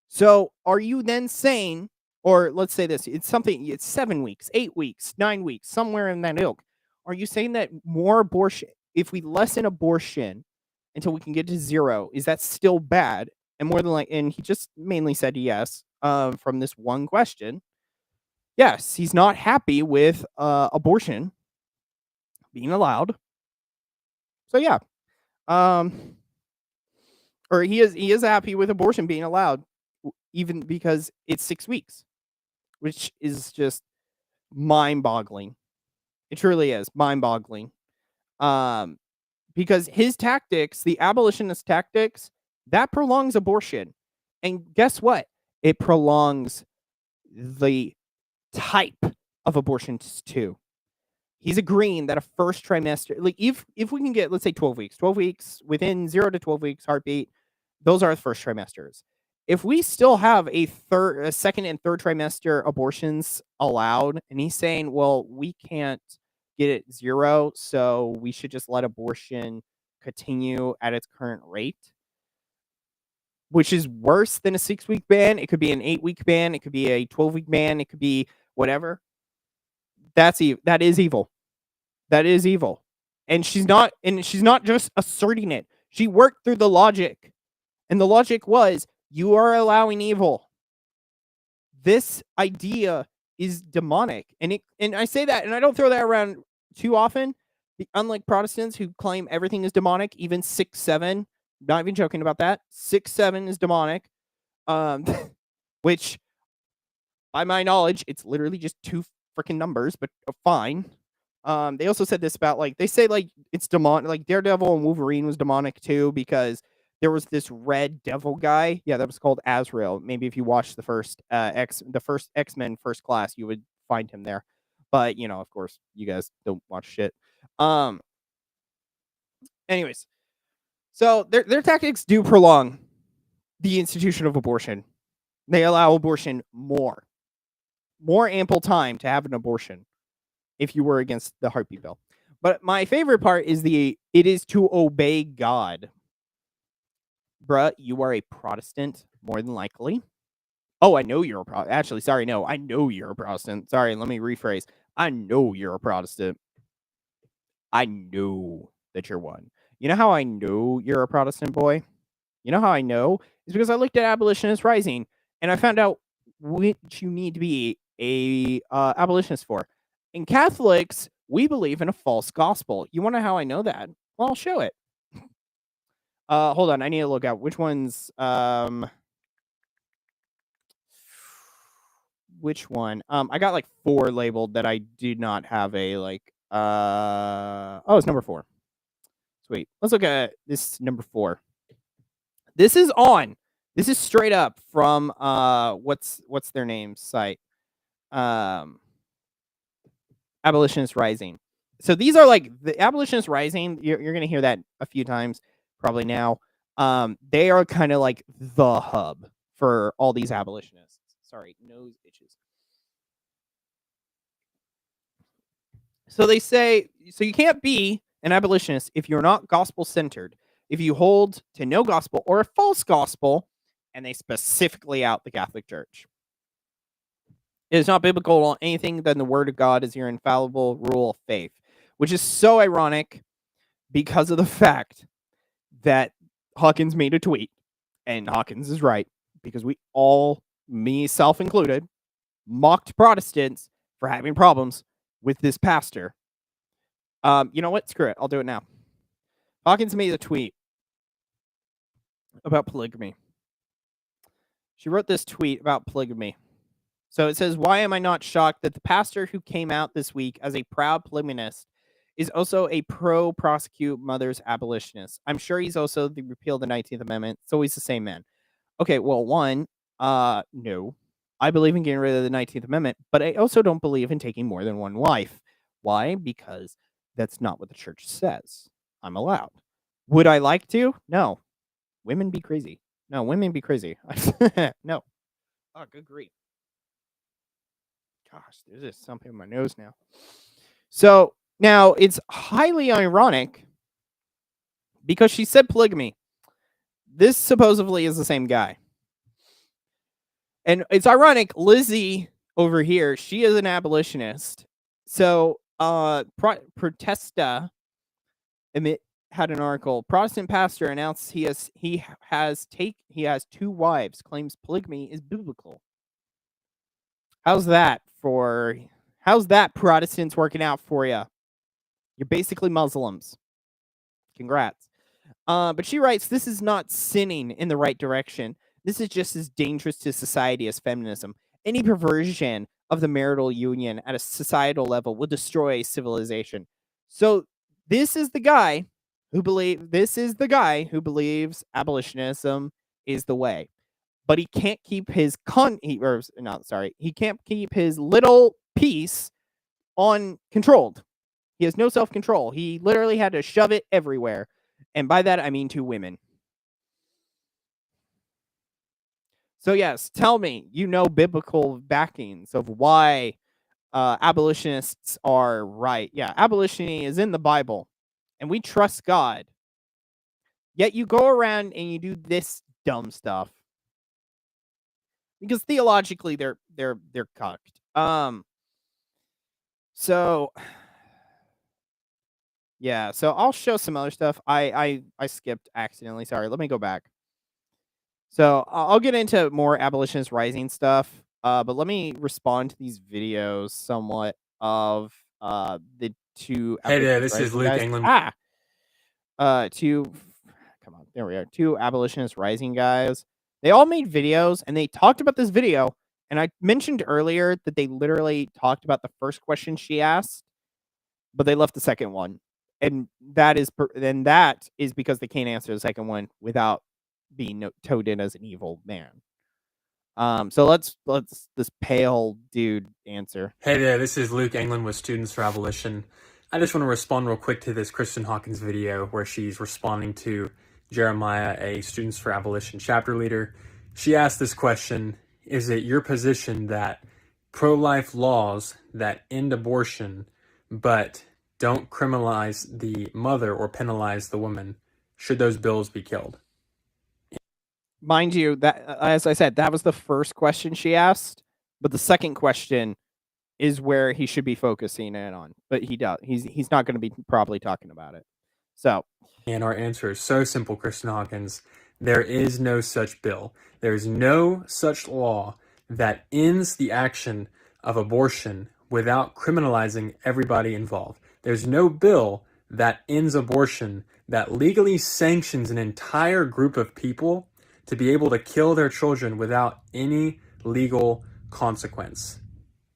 So are you then saying, or let's say this, it's 7 weeks, 8 weeks, 9 weeks, somewhere in that ilk. Are you saying that more abortion, if we lessen abortion until we can get to 0, is that still bad? And more than and he just mainly said yes from this one question. Yes, he's not happy with abortion being allowed. So yeah, or he is happy with abortion being allowed, even because it's 6 weeks, which is just mind-boggling. It truly is mind-boggling. because his tactics, the abolitionist tactics, that prolongs abortion. And guess what? It prolongs the type of abortions too. He's agreeing that a first trimester, like if we can get, let's say 12 weeks, within 0 to 12 weeks heartbeat, those are the first trimesters. If we still have a second and third trimester abortions allowed, and he's saying, well, we can't get it 0, so we should just let abortion continue at its current rate, which is worse than a 6-week ban. It could be an 8-week ban. It could be a 12-week ban. It could be whatever. That is evil. That is evil. And she's not just asserting it. She worked through the logic. And the logic was, you are allowing evil. This idea is demonic. And I say that, and I don't throw that around too often. Unlike Protestants who claim everything is demonic, even 6-7, not even joking about that. 6-7 is demonic. Which, by my knowledge, it's literally just 2 freaking numbers, but fine. They also said this about, like, they say, like, it's demonic, like Daredevil and Wolverine was demonic too, because there was this red devil guy. Yeah, that was called Azrael. Maybe if you watched the first X-Men First Class, you would find him there. But, of course, you guys don't watch shit. Anyways, so their tactics do prolong the institution of abortion. They allow abortion more ample time to have an abortion if you were against the heartbeat bill. But my favorite part is it is to obey God. Bruh, you are a Protestant, more than likely. Oh, I know you're a Protestant. Actually, sorry, no, I know you're a Protestant. Sorry, let me rephrase. I know you're a Protestant. I know that you're one. You know how I know you're a Protestant, boy? You know how I know? It's because I looked at Abolitionists Rising, and I found out which you need to be a abolitionist for. In Catholics, we believe in a false gospel. You wonder how I know that? Well, I'll show it. Hold on, I need to look out which ones. Which one? I got like 4 labeled that I did not have a like. Oh, it's number 4. Sweet. Let's look at this number 4. This is on. This is straight up from what's their name site. Abolitionist Rising. So these are like the Abolitionist Rising. You're gonna hear that a few times probably now. They are kind of like the hub for all these abolitionists. Sorry, nose itches. So they say, so you can't be an abolitionist if you're not gospel centered. If you hold to no gospel or a false gospel, and they specifically out the Catholic Church. It is not biblical on anything than the word of God is your infallible rule of faith, which is so ironic because of the fact that Hawkins made a tweet, and Hawkins is right, because we all, me self included, mocked Protestants for having problems with this pastor. You know what? Screw it. I'll do it now. Hawkins made a tweet about polygamy. She wrote this tweet about polygamy. So it says, why am I not shocked that the pastor who came out this week as a proud polygamist is also a pro-prosecute mothers abolitionist? I'm sure he's also the repeal of the 19th Amendment, so he's the same man. Okay, well, one, no. I believe in getting rid of the 19th Amendment, but I also don't believe in taking more than one wife. Why? Because that's not what the church says. I'm allowed. Would I like to? No. Women be crazy. No, women be crazy. No. Oh, good grief. Gosh, there's just something in my nose now. So now it's highly ironic because she said polygamy. This supposedly is the same guy. And it's ironic, Lizzie over here, she is an abolitionist. So Protesta had an article. Protestant pastor announced he has 2 wives, claims polygamy is biblical. How's that Protestants working out for you? You're basically Muslims. Congrats. But she writes, this is not sinning in the right direction. This is just as dangerous to society as feminism. Any perversion of the marital union at a societal level will destroy civilization. So this is the guy this is the guy who believes abolitionism is the way, but he can't keep his he can't keep his little piece on controlled. He has no self-control. He literally had to shove it everywhere. And by that, I mean to women. So yes, tell me, biblical backings of why abolitionists are right. Yeah, abolition is in the Bible, and we trust God. Yet you go around and you do this dumb stuff because theologically they're cocked. So yeah, so I'll show some other stuff. I skipped accidentally. Sorry. Let me go back. So I'll get into more abolitionist rising stuff. But let me respond to these videos somewhat of the two. Hey there, abolitionist this is rising Luke guys. England. Come on, there we are. Two abolitionist rising guys. They all made videos and they talked about this video. And I mentioned earlier that they literally talked about the first question she asked, but they left the second one. And that is because they can't answer the second one without being towed in as an evil man. So let's this pale dude answer. Hey there, this is Luke England with Students for Abolition. I just want to respond real quick to this Kristen Hawkins video where she's responding to Jeremiah, a Students for Abolition chapter leader. She asked this question: is it your position that pro-life laws that end abortion but don't criminalize the mother or penalize the woman, should those bills be killed? Mind you, that as I said, that was the first question she asked, but the second question is where he should be focusing in on. But he does. He's not going to be probably talking about it. So, and our answer is so simple, Kristen Hawkins. There is no such bill. There is no such law that ends the action of abortion without criminalizing everybody involved. There's no bill that ends abortion that legally sanctions an entire group of people to be able to kill their children without any legal consequence.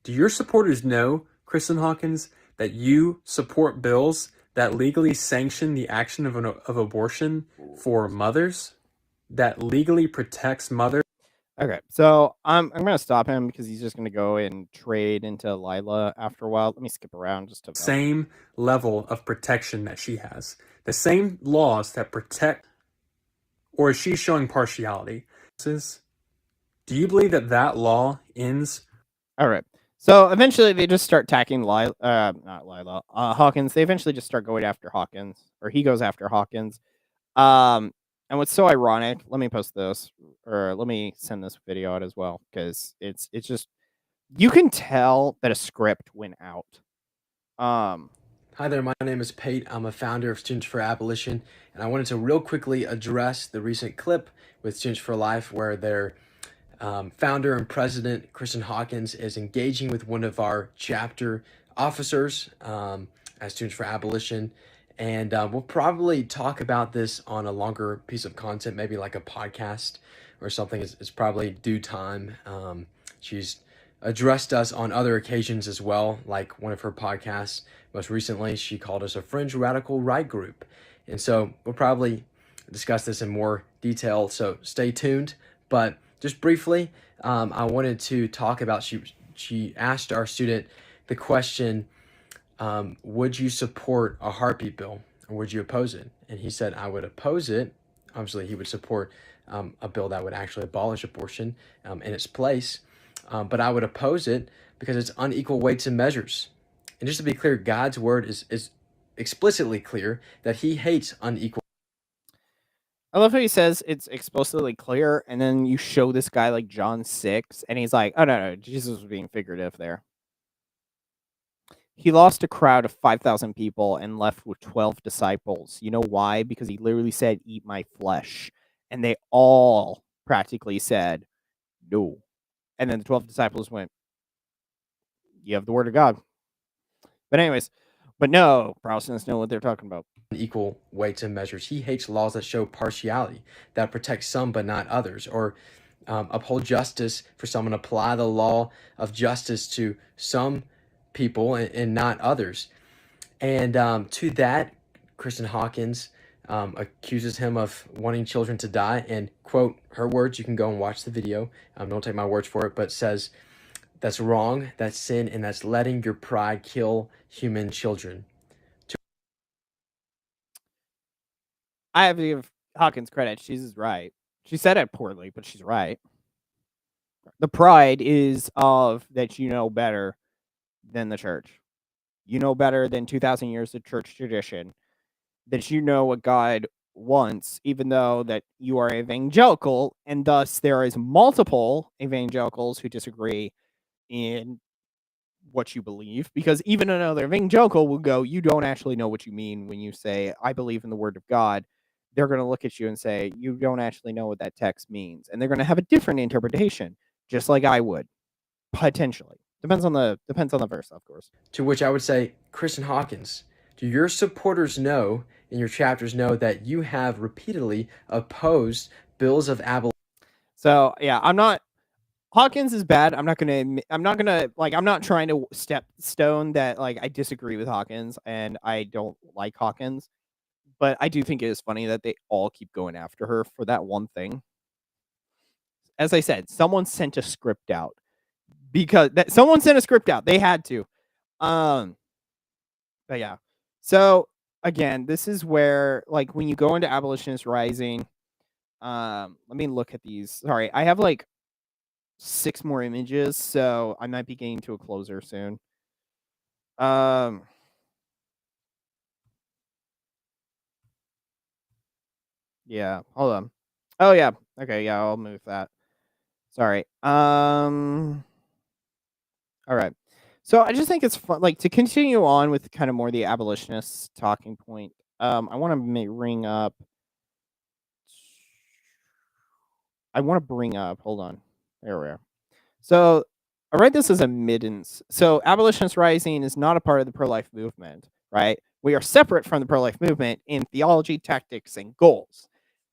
Do your supporters know, Kristen Hawkins, that you support bills that legally sanction the action of abortion for mothers, that legally protects mothers? okay, so I'm gonna stop him because he's just gonna go and trade into Lila after a while. Let me skip around just to same level of protection that she has, the same laws that protect. Or is she showing partiality? Do you believe that that law ends? All right. So eventually they just start attacking Hawkins. They eventually just start going after Hawkins, or he goes after Hawkins. And what's so ironic, let me post this, or let me send this video out as well, because it's just, you can tell that a script went out. Hi there, my name is Pate. I'm a founder of Students for Abolition, and I wanted to real quickly address the recent clip with Students for Life where their founder and president, Kristen Hawkins, is engaging with one of our chapter officers as Students for Abolition. And we'll probably talk about this on a longer piece of content, maybe like a podcast or something. It's probably due time. She's addressed us on other occasions as well, like one of her podcasts. Most recently, she called us a fringe radical right group. And so we'll probably discuss this in more detail, so stay tuned. But just briefly, I wanted to talk about, she asked our student the question, would you support a heartbeat bill or would you oppose it? And he said, I would oppose it. Obviously, he would support a bill that would actually abolish abortion in its place. But I would oppose it because it's unequal weights and measures. And just to be clear, God's word is explicitly clear that he hates unequal. I love how he says it's explicitly clear, and then you show this guy like John 6, and he's like, oh, no, Jesus was being figurative there. He lost a crowd of 5,000 people and left with 12 disciples. You know why? Because he literally said, eat my flesh. And they all practically said, no. And then the 12 disciples went, you have the word of God. But anyways, but no, Protestants know what they're talking about. Equal weights and measures. He hates laws that show partiality, that protect some but not others, or uphold justice for someone, apply the law of justice to some people and not others. And to that, Kristen Hawkins accuses him of wanting children to die, and quote her words. You can go and watch the video. Don't take my words for it, but says that's wrong, that's sin, and that's letting your pride kill human children. I have to give Hawkins credit. She's right. She said it poorly, but she's right. The pride is of that you know better than the church. You know better than 2,000 years of church tradition. That you know what God wants, even though that you are evangelical, and thus there is multiple evangelicals who disagree in what you believe, because even another evangelical will go, you don't actually know what you mean when you say, I believe in the word of God. They're going to look at you and say, you don't actually know what that text means. And they're going to have a different interpretation, just like I would, potentially. Depends on the verse, of course. To which I would say, Chris and Hawkins, do your supporters know, in your chapters know, that you have repeatedly opposed bills of abolition? So, yeah, I'm not... Hawkins is bad. I'm not trying to step stone that like I disagree with Hawkins and I don't like Hawkins, but I do think it is funny that they all keep going after her for that one thing. As I said, someone sent a script out because someone sent a script out. They had to. But yeah. So again, this is where like when you go into Abolitionist Rising, let me look at these. Sorry, I have like 6 more images, so I might be getting to a closer soon. Yeah, hold on. Oh yeah. Okay, yeah, I'll move that. Sorry. All right. So I just think it's fun, like to continue on with kind of more the abolitionists talking point. I want to bring up. Hold on. There we are. So I read this as a middens. So Abolitionist Rising is not a part of the pro-life movement, right? We are separate from the pro-life movement in theology, tactics, and goals.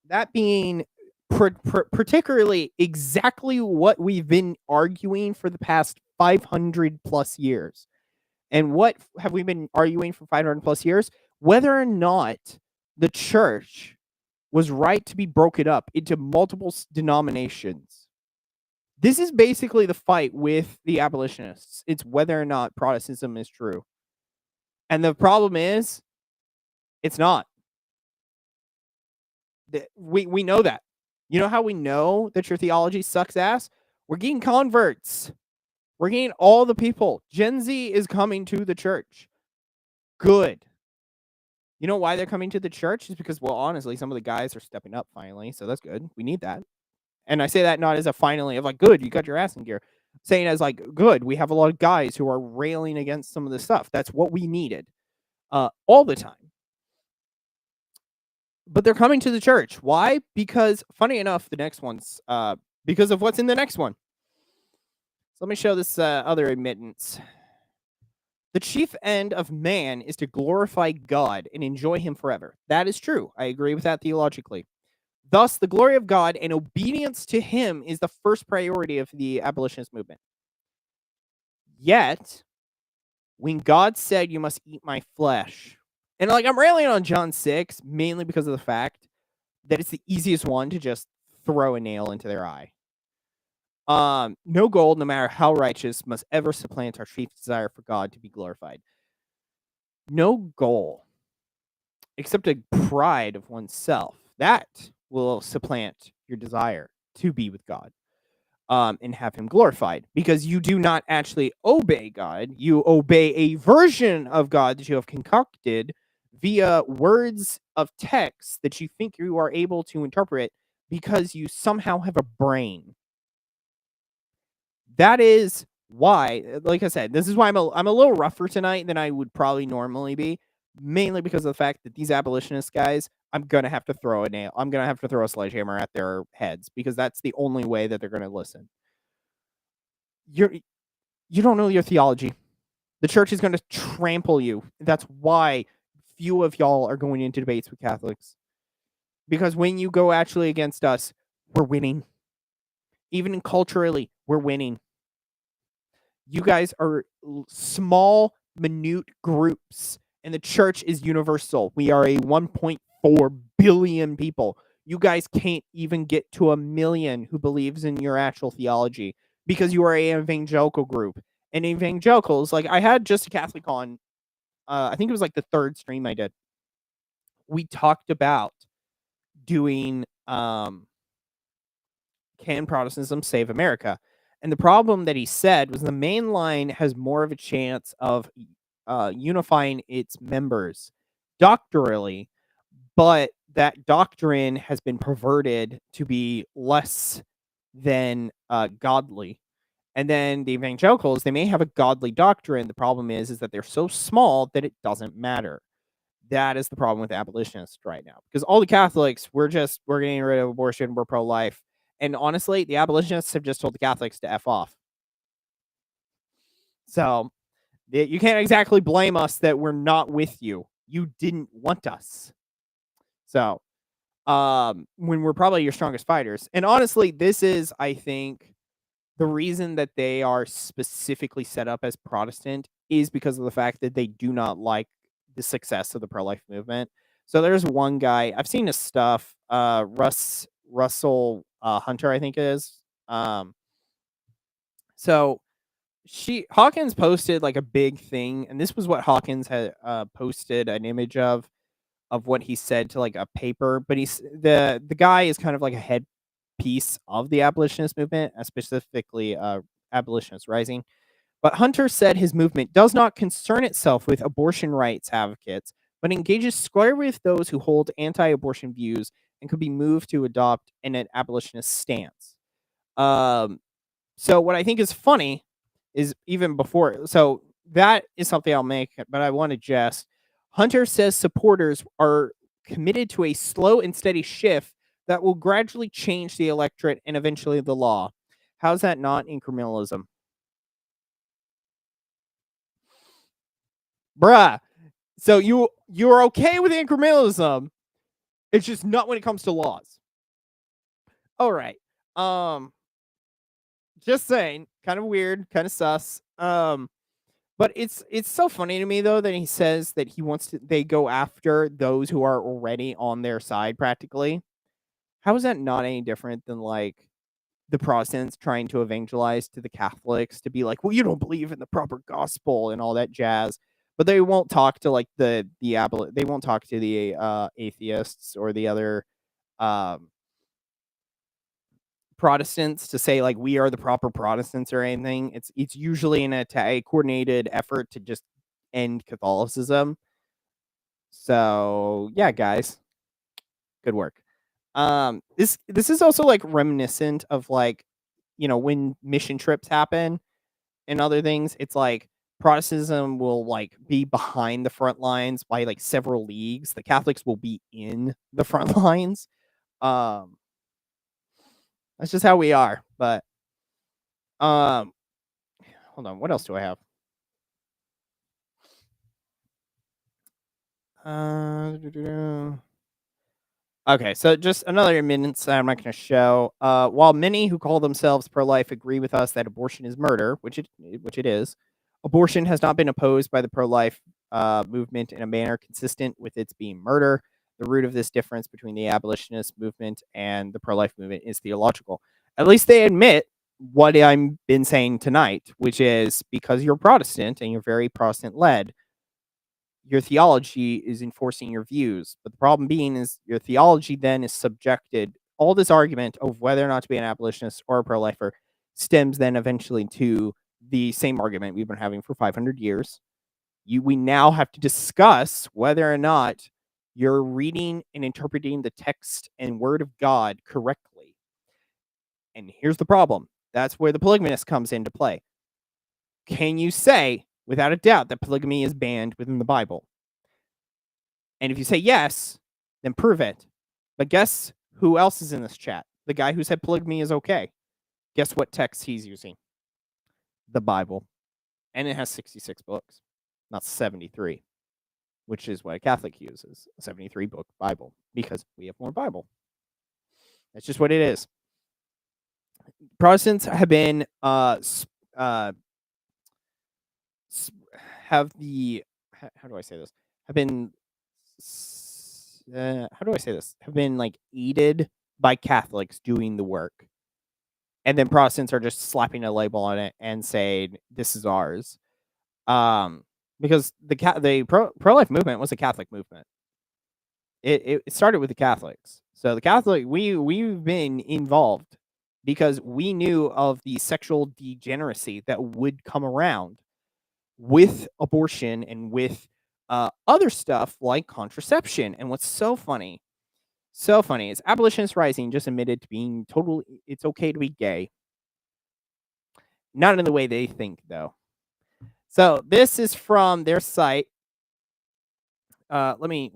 That being particularly exactly what we've been arguing for the past 500 plus years. And what have we been arguing for 500 plus years? Whether or not the church was right to be broken up into multiple denominations. This is basically the fight with the abolitionists. It's whether or not Protestantism is true. And the problem is, it's not. We know that. You know how we know that your theology sucks ass? We're getting converts. We're getting all the people. Gen Z is coming to the church. Good. You know why they're coming to the church? Is because, well, honestly, some of the guys are stepping up finally, so that's good. We need that. And I say that not as a finally of like, good, you got your ass in gear. Saying as like, good, we have a lot of guys who are railing against some of this stuff. That's what we needed all the time. But they're coming to the church. Why? Because, funny enough, the next one's because of what's in the next one. So let me show this other admittance. The chief end of man is to glorify God and enjoy him forever. That is true. I agree with that theologically. Thus, the glory of God and obedience to him is the first priority of the abolitionist movement. Yet, when God said, you must eat my flesh, and like I'm railing on John 6, mainly because of the fact that it's the easiest one to just throw a nail into their eye. No gold, no matter how righteous, must ever supplant our chief desire for God to be glorified. No goal, except a pride of oneself. That will supplant your desire to be with God and have him glorified, because you do not actually obey God. You obey a version of God that you have concocted via words of text that you think you are able to interpret because you somehow have a brain. That is why, like I said, this is why I'm a little rougher tonight than I would probably normally be, mainly because of the fact that these abolitionist guys, I'm going to have to throw a nail. I'm going to have to throw a sledgehammer at their heads, because that's the only way that they're going to listen. You don't know your theology. The church is going to trample you. That's why few of y'all are going into debates with Catholics. Because when you go actually against us, we're winning. Even culturally, we're winning. You guys are small, minute groups, and the church is universal. We are a 1.5 4 billion people. You guys can't even get to 1 million who believes in your actual theology because you are an evangelical group. And evangelicals, like I had Just a Catholic on, I think it was like the 3rd stream I did. We talked about doing Can Protestantism Save America? And the problem that he said was the main line has more of a chance of unifying its members doctrinally, but that doctrine has been perverted to be less than godly. And then the evangelicals, they may have a godly doctrine. The problem is that they're so small that it doesn't matter. That is the problem with abolitionists right now. Because all the Catholics, we're getting rid of abortion, we're pro-life. And honestly, the abolitionists have just told the Catholics to F off. So you can't exactly blame us that we're not with you. You didn't want us. So when we're probably your strongest fighters. And honestly, this is, I think, the reason that they are specifically set up as Protestant is because of the fact that they do not like the success of the pro-life movement. So there's one guy, I've seen his stuff, Russell Hunter, I think it is. So Hawkins posted like a big thing, and this was what Hawkins had posted an image of what he said to like a paper, but the guy is kind of like a headpiece of the abolitionist movement, specifically Abolitionist Rising. But Hunter said his movement does not concern itself with abortion rights advocates, but engages squarely with those who hold anti-abortion views and could be moved to adopt an abolitionist stance. So what I think is funny is even before, so that is something I'll make, but I want to jest. Hunter says supporters are committed to a slow and steady shift that will gradually change the electorate and eventually the law. How's that not incrementalism? Bruh. So you're okay with incrementalism. It's just not when it comes to laws. All right. Just saying, kind of weird, kind of sus. But it's so funny to me though that he says that they go after those who are already on their side practically. How is that not any different than like the Protestants trying to evangelize to the Catholics to be like, well, you don't believe in the proper gospel and all that jazz, but they won't talk to like they won't talk to the atheists or the other um, Protestants to say like we are the proper Protestants or anything. It's usually a coordinated effort to just end Catholicism. So yeah, guys, good work. This is also like reminiscent of like, when mission trips happen and other things. It's like Protestantism will like be behind the front lines by like several leagues. The Catholics will be in the front lines. That's just how we are. But hold on, what else do I have? Okay, so just another minutes I'm not going to show. While many who call themselves pro-life agree with us that abortion is murder, which it is, abortion has not been opposed by the pro-life movement in a manner consistent with its being murder. The root of this difference between the abolitionist movement and the pro-life movement is theological. At least they admit what I've been saying tonight, which is because you're Protestant and you're very Protestant-led, your theology is enforcing your views. But the problem being is your theology then is subjected. All this argument of whether or not to be an abolitionist or a pro-lifer stems then eventually to the same argument we've been having for 500 years. We now have to discuss whether or not you're reading and interpreting the text and word of God correctly. And here's the problem. That's where the polygamist comes into play. Can you say, without a doubt, that polygamy is banned within the Bible? And if you say yes, then prove it. But guess who else is in this chat? The guy who said polygamy is okay. Guess what text he's using? The Bible. And it has 66 books, not 73, which is what a Catholic uses, a 73-book Bible, because we have more Bible. That's just what it is. Protestants have been how do I say this? Have been how do I say this? Have been like aided by Catholics doing the work, and then Protestants are just slapping a label on it and saying this is ours. Because the pro life movement was a Catholic movement. It started with the Catholics. So the Catholic we've been involved because we knew of the sexual degeneracy that would come around with abortion and with other stuff like contraception. And what's so funny is Abolitionists Rising just admitted to being it's okay to be gay. Not in the way they think, though. So this is from their site. Let me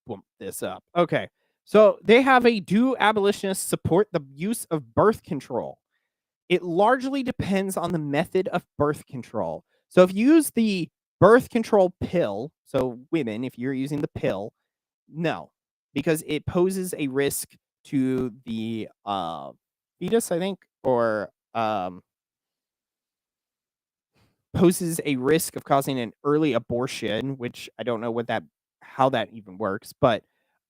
bump this up. Okay. So they have do abolitionists support the use of birth control? It largely depends on the method of birth control. So if you use the birth control pill, so women, if you're using the pill, no, because it poses a risk to the fetus, I think, or poses a risk of causing an early abortion, which I don't know how that even works. But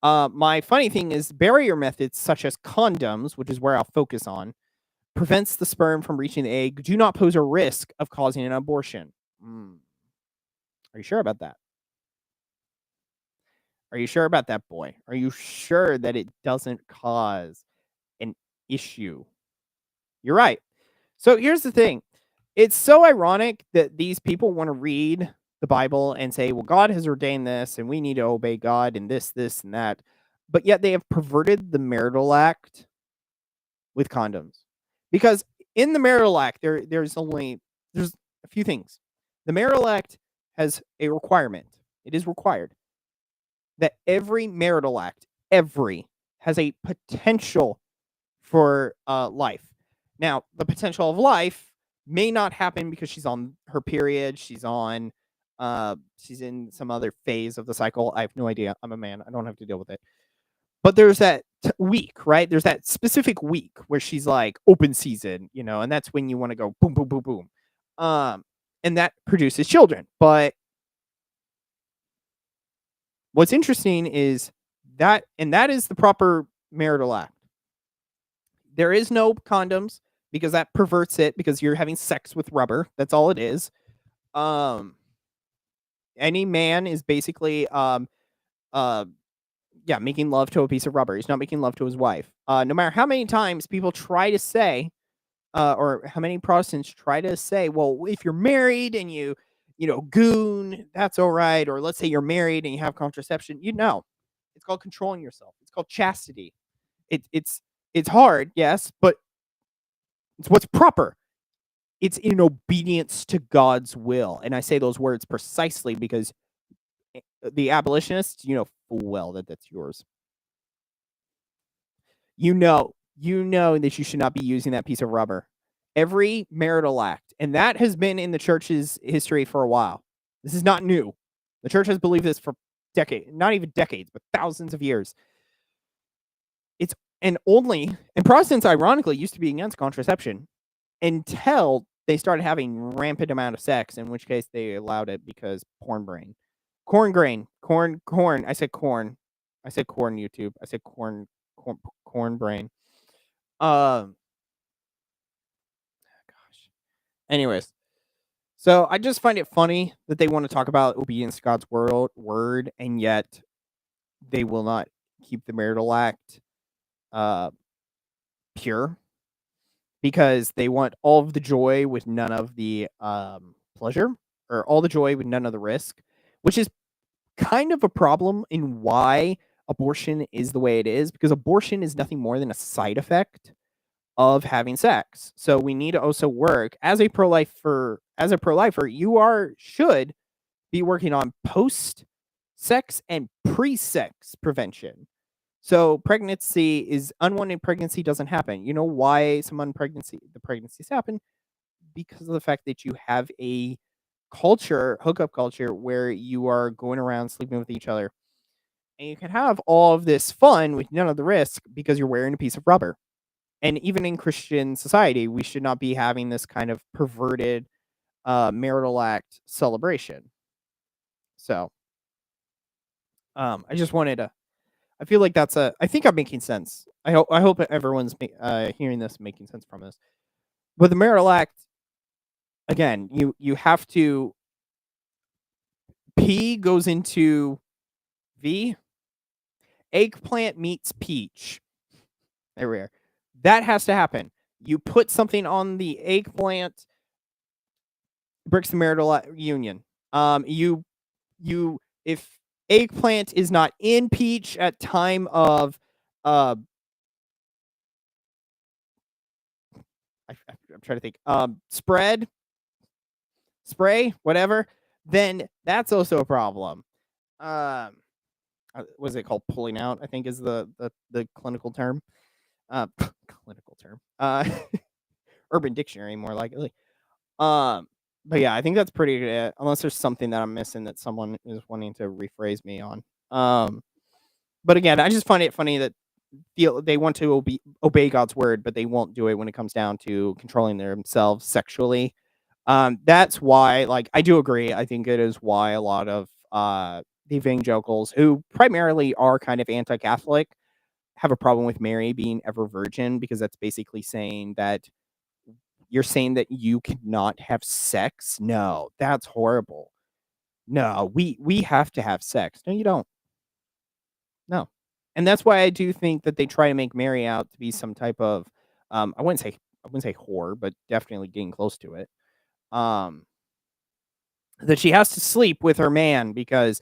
my funny thing is barrier methods such as condoms, which is where I'll focus on, prevents the sperm from reaching the egg, do not pose a risk of causing an abortion. Are you sure about that? Are you sure about that, boy? Are you sure that it doesn't cause an issue? You're right. So here's the thing. It's so ironic that these people want to read the Bible and say, well, God has ordained this and we need to obey God and this, and that. But yet they have perverted the marital act with condoms. Because in the marital act, there's a few things. The marital act has a requirement. It is required that every marital act, has a potential for life. Now, the potential of life may not happen because she's on her period, she's in some other phase of the cycle. I have no idea. I'm a man. I don't have to deal with it. But there's that week, right? There's that specific week where she's like open season, and that's when you want to go boom, boom, boom, boom. And that produces children. But what's interesting is that is the proper marital act. There is no condoms because that perverts it because you're having sex with rubber. That's all it is. Any man is basically making love to a piece of rubber. He's not making love to his wife. No matter how many times people try to say, or how many Protestants try to say, well, if you're married and you goon, that's all right. Or let's say you're married and you have contraception, it's called controlling yourself. It's called chastity. It's hard, yes, but it's what's proper. It's in obedience to God's will. And I say those words precisely because the abolitionists, full well that that's yours. You know that you should not be using that piece of rubber. Every marital act, and that has been in the church's history for a while. This is not new. The church has believed this for decades, not even decades, but thousands of years. And Protestants, ironically, used to be against contraception until they started having rampant amount of sex, in which case they allowed it because corn. I said corn. I said corn, YouTube. I said corn brain. Gosh. Anyways, so I just find it funny that they want to talk about obedience to God's word, and yet they will not keep the marital act pure because they want all of the joy with none of the pleasure, or all the joy with none of the risk, which is kind of a problem in why abortion is the way it is, because abortion is nothing more than a side effect of having sex. So we need to also work as a pro-lifer. You should be working on post-sex and pre-sex prevention. So unwanted pregnancy doesn't happen. You know why the pregnancies happen? Because of the fact that you have a hookup culture, where you are going around sleeping with each other. And you can have all of this fun with none of the risk because you're wearing a piece of rubber. And even in Christian society, we should not be having this kind of perverted marital act celebration. So I just wanted to. I feel like that's a. I think I'm making sense. I hope everyone's hearing this, making sense from this. But the marital act, again, you have to. P goes into V. Eggplant meets peach. There we are. That has to happen. You put something on the eggplant, breaks the marital union. You if eggplant is not in peach at time of I'm trying to think spray, whatever, then that's also a problem. Was it called pulling out? I think is the clinical term. Clinical term. Urban Dictionary, more likely. But yeah, I think that's pretty good. Unless there's something that I'm missing that someone is wanting to rephrase me on. But again, I just find it funny that they want to obey God's word, but they won't do it when it comes down to controlling themselves sexually. That's why, like, I do agree. I think it is why a lot of the evangelicals, who primarily are kind of anti-Catholic, have a problem with Mary being ever virgin, because that's basically saying that you're saying that you cannot have sex. No, that's horrible. No, we have to have sex. No, you don't. No. And that's why I do think that they try to make Mary out to be some type of I wouldn't say whore, but definitely getting close to it. That she has to sleep with her man because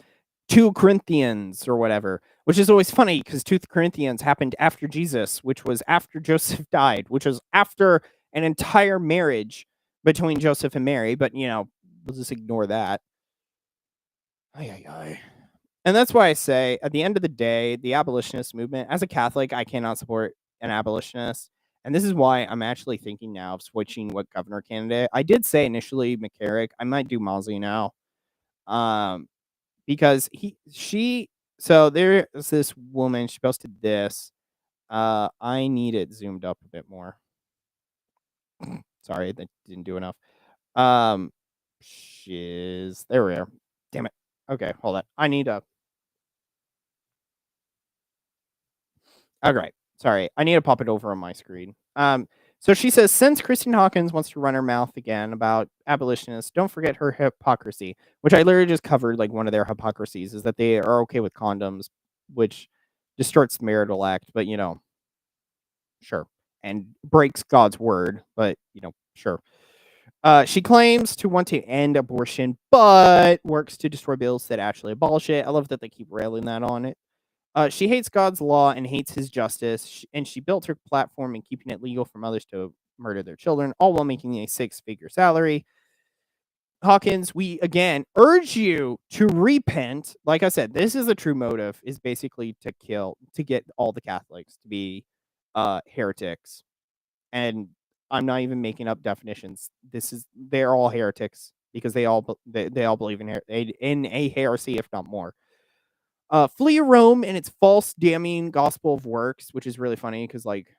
2 Corinthians or whatever, which is always funny because 2 Corinthians happened after Jesus, which was after Joseph died, which was after an entire marriage between Joseph and Mary. But, we'll just ignore that. And that's why I say, at the end of the day, the abolitionist movement, as a Catholic, I cannot support an abolitionist. And this is why I'm actually thinking now of switching what governor candidate. I did say initially McCarrick. I might do Mosley now. Because so there's this woman, she posted this. I need it zoomed up a bit more. Sorry, that didn't do enough. Shiz. There we are. Damn it. Okay, hold on. I need a. Okay, sorry. I need to pop it over on my screen. So she says, since Christine Hawkins wants to run her mouth again about abolitionists, don't forget her hypocrisy, which I literally just covered. Like, one of their hypocrisies is that they are okay with condoms, which distorts the marital act, but sure, and breaks God's word, but sure. She claims to want to end abortion, but works to destroy bills that actually abolish it. I love that they keep railing that on it. She hates God's law and hates his justice, and she built her platform in keeping it legal for mothers to murder their children, all while making a 6-figure salary. Hawkins, we again urge you to repent. Like I said, this is the true motive, is basically to get all the Catholics to be heretics. And I'm not even making up definitions. They're all heretics because they all believe in a heresy, if not more. Flee Rome and its false damning gospel of works, which is really funny because, like,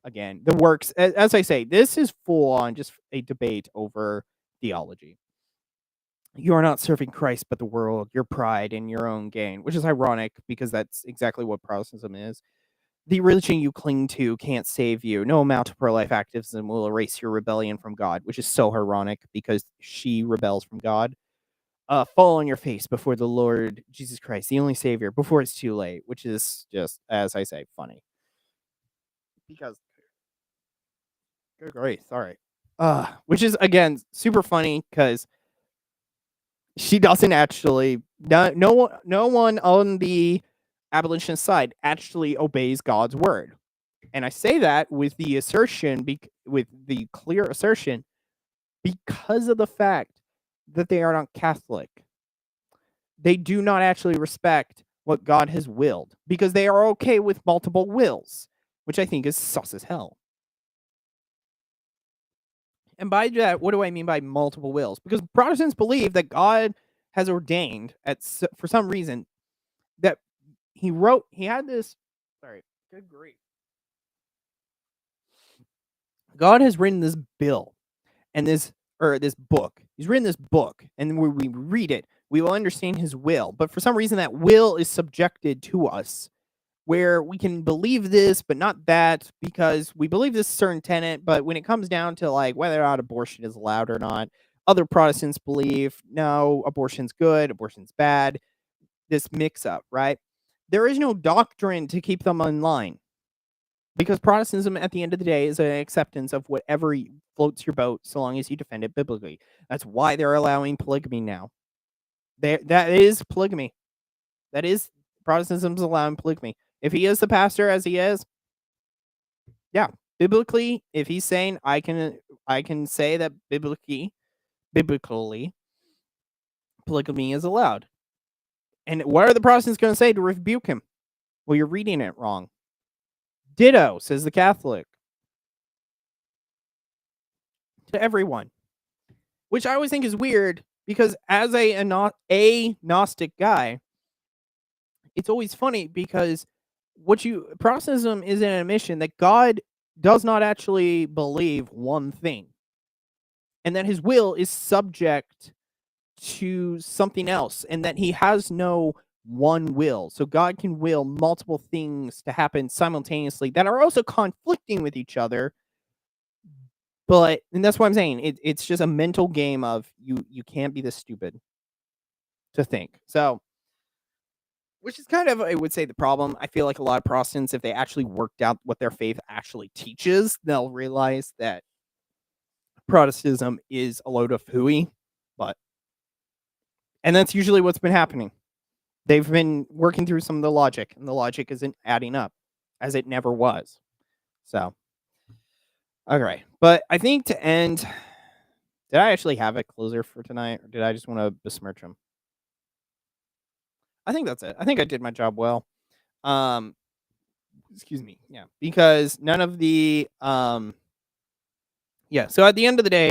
again, the works, as I say, this is full on just a debate over theology. You are not serving Christ but the world, your pride and your own gain, which is ironic because that's exactly what Protestantism is. The religion you cling to can't save you. No amount of pro-life activism will erase your rebellion from God, which is so ironic because she rebels from God. Fall on your face before the Lord Jesus Christ, the only Savior, before it's too late, which is just, as I say, funny. Because, good grief, sorry. Which is, again, super funny because she doesn't actually, no one on the abolitionist side actually obeys God's word. And I say that with the assertion, with the clear assertion, because of the fact that they are not Catholic. They do not actually respect what God has willed because they are okay with multiple wills, which I think is sus as hell. And by that, what do I mean by multiple wills? Because Protestants believe that God has ordained for some reason that he had this. Sorry, good grief. God has written this bill and this book. He's written this book, and when we read it, we will understand his will. But for some reason, that will is subjected to us, where we can believe this, but not that, because we believe this certain tenet. But when it comes down to like whether or not abortion is allowed or not, other Protestants believe, no, abortion's good, abortion's bad. This mix up, right? There is no doctrine to keep them in line, because Protestantism, at the end of the day, is an acceptance of whatever floats your boat, so long as you defend it biblically. That's why they're allowing polygamy now. That is polygamy. That is Protestantism's allowing polygamy. If he is the pastor as he is, yeah, biblically, if he's saying I can say that biblically, polygamy is allowed. And what are the Protestants going to say to rebuke him? Well, you're reading it wrong. Ditto, says the Catholic. To everyone. Which I always think is weird, because as a Gnostic guy, it's always funny, because Protestantism is an admission that God does not actually believe one thing, and that his will is subject to something else, and that he has no one will. So God can will multiple things to happen simultaneously that are also conflicting with each other. And that's what I'm saying. It's just a mental game of you can't be this stupid to think. So, which is kind of, I would say, the problem. I feel like a lot of Protestants, if they actually worked out what their faith actually teaches, they'll realize that Protestantism is a load of hooey. And that's usually what's been happening. They've been working through some of the logic, and the logic isn't adding up, as it never was. So, okay. But I think to end, did I actually have a closer for tonight, or did I just want to besmirch him? I think that's it. I think I did my job well. Excuse me. Yeah, because none of the yeah. So at the end of the day,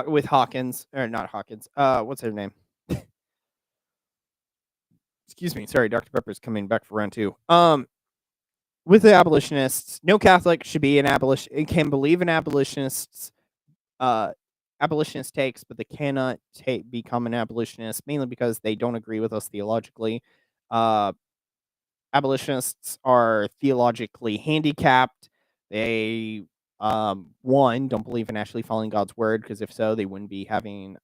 with Hawkins, or not Hawkins, what's her name? Excuse me. Sorry, Dr. Pepper's coming back for round 2. With the abolitionists, no Catholic should be an abolitionist. Can believe in abolitionists, abolitionist takes, but they cannot become an abolitionist, mainly because they don't agree with us theologically. Abolitionists are theologically handicapped. They one, don't believe in actually following God's word, because if so, they wouldn't be having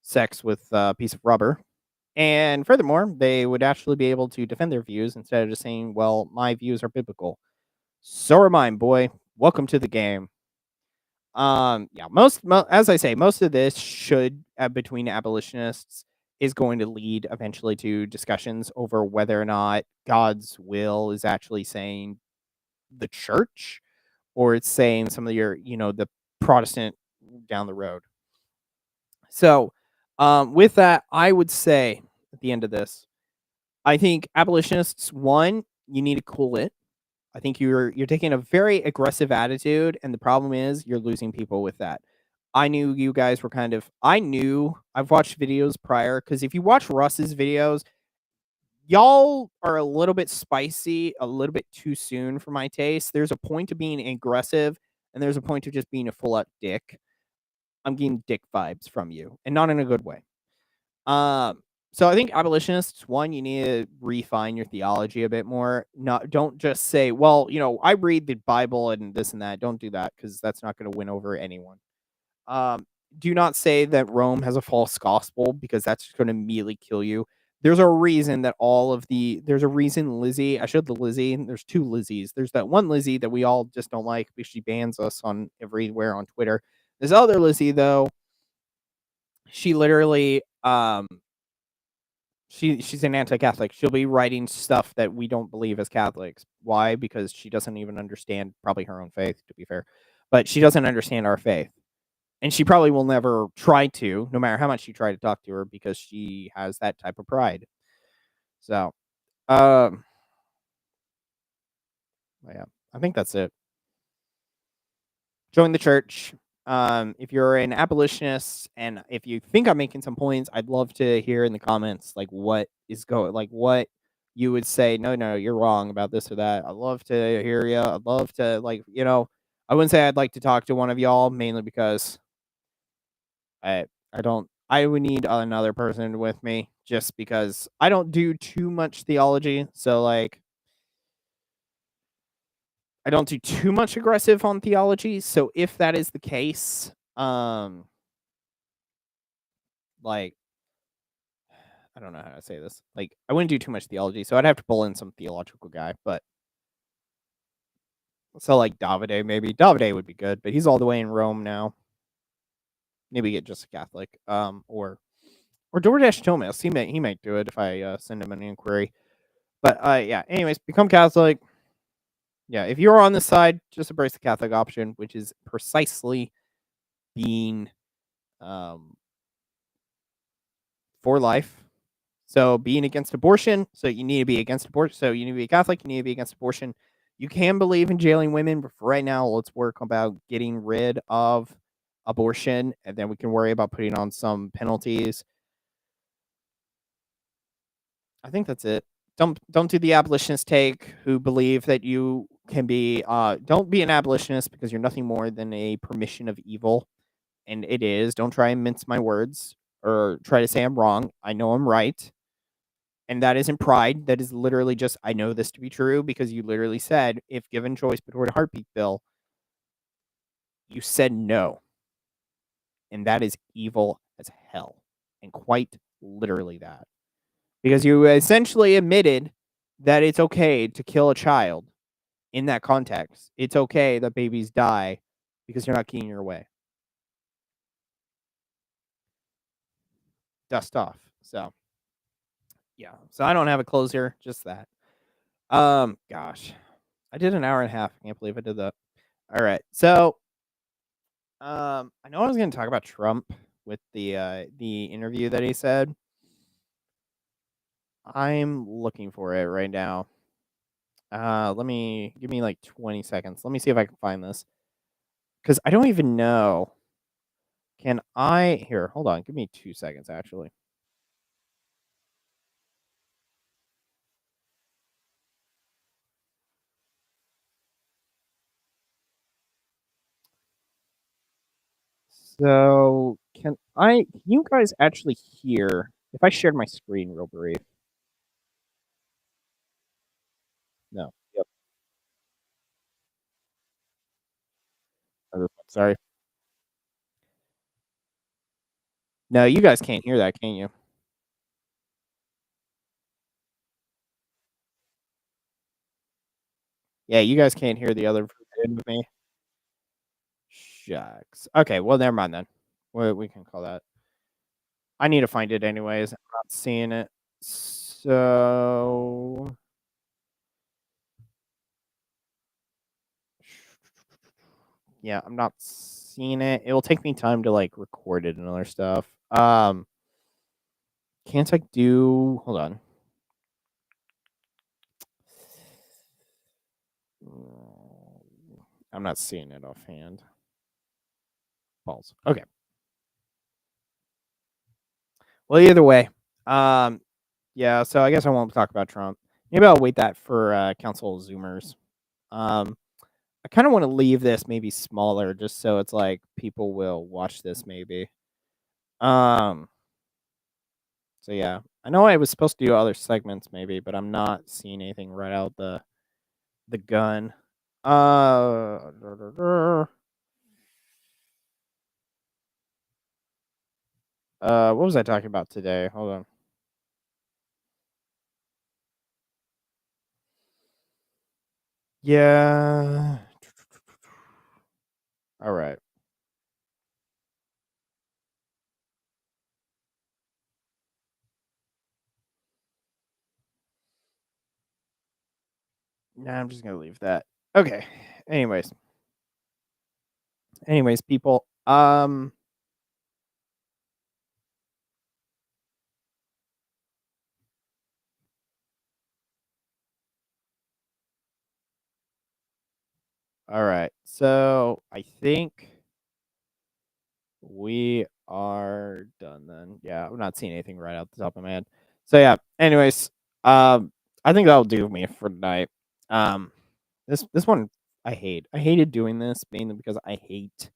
sex with a piece of rubber. And furthermore, they would actually be able to defend their views instead of just saying, well, my views are biblical. So are mine, boy. Welcome to the game. Yeah, as I say, most of this should, between abolitionists, is going to lead eventually to discussions over whether or not God's will is actually saying the church, or it's saying some of your, the Protestant down the road. So, with that, I would say at the end of this, I think abolitionists, one, you need to cool it. I think you're taking a very aggressive attitude, and the problem is you're losing people with that. I knew you guys were I've watched videos prior, because if you watch Russ's videos, y'all are a little bit spicy, a little bit too soon for my taste. There's a point to being aggressive, and there's a point to just being a full-out dick. I'm getting dick vibes from you, and not in a good way. So I think abolitionists, one, you need to refine your theology a bit more. Don't just say, well, I read the Bible and this and that. Don't do that, because that's not going to win over anyone. Do not say that Rome has a false gospel, because that's just going to immediately kill you. There's a reason that Lizzie, I showed the Lizzie, and there's 2 Lizzies. There's that one Lizzie that we all just don't like because she bans us on everywhere on Twitter. This other Lizzie, though, she literally, she's an anti-Catholic. She'll be writing stuff that we don't believe as Catholics. Why? Because she doesn't even understand probably her own faith, to be fair. But she doesn't understand our faith. And she probably will never try to, no matter how much you try to talk to her, because she has that type of pride. So, yeah, I think that's it. Join the church. If you're an abolitionist, and if you think I'm making some points, I'd love to hear in the comments what you would say. No, you're wrong about this or that. I'd love to hear you. I'd love to I wouldn't say I'd like to talk to one of y'all, mainly because I would need another person with me just because I don't do too much theology. So like I don't do too much aggressive on theology. So if that is the case, like I don't know how to say this. Like I wouldn't do too much theology, so I'd have to pull in some theological guy, but so like Davide maybe. Davide would be good, but he's all the way in Rome now. Maybe get just a Catholic. Or DoorDash Thomas. He might do it if I send him an inquiry. But yeah, anyways, become Catholic. Yeah, if you're on this side, just embrace the Catholic option, which is precisely being for life. So being against abortion, so you need to be against abortion. So you need to be a Catholic, you need to be against abortion. You can believe in jailing women, but for right now, let's work about getting rid of abortion, and then we can worry about putting on some penalties. I think that's it. Don't do the abolitionist take who believe that you can be don't be an abolitionist because you're nothing more than a permission of evil. And it is. Don't try and mince my words or try to say I'm wrong. I know I'm right. And that isn't pride. That is literally just I know this to be true because you literally said if given choice between a heartbeat bill, you said no. And that is evil as hell. And quite literally that. Because you essentially admitted that it's okay to kill a child in that context. It's okay that babies die because you're not getting your way. Dust off. So, yeah. So I don't have a closer, just that. Gosh. I did an hour and a half. I can't believe I did that. All right. So, I know I was going to talk about Trump with the interview that he said. I'm looking for it right now. Give me like 20 seconds. Let me see if I can find this. Cuz I don't even know. Can I here, hold on. Give me 2 seconds actually. So, can you guys actually hear if I shared my screen real brief? No. Yep. Sorry. No, you guys can't hear that, can you? Yeah, you guys can't hear the other version with me. Shucks. Okay, well, never mind then. We can call that. I need to find it anyways. I'm not seeing it. So yeah, I'm not seeing it. It will take me time to like record it and other stuff. Can't I do? Hold on. I'm not seeing it offhand. Balls. Okay. Well, either way, yeah. So I guess I won't talk about Trump. Maybe I'll wait that for Council of Zoomers. I kind of want to leave this maybe smaller, just so it's like people will watch this maybe. Um. So yeah, I know I was supposed to do other segments maybe, but I'm not seeing anything right out the gun. What was I talking about today? Hold on. Yeah. All right. Nah, I'm just gonna leave that. Okay. Anyways. People. All right. So I think we are done then. Yeah, I'm not seeing anything right out the top of my head. So yeah. Anyways, I think that'll do me for tonight. This one I hate. I hated doing this mainly because I hate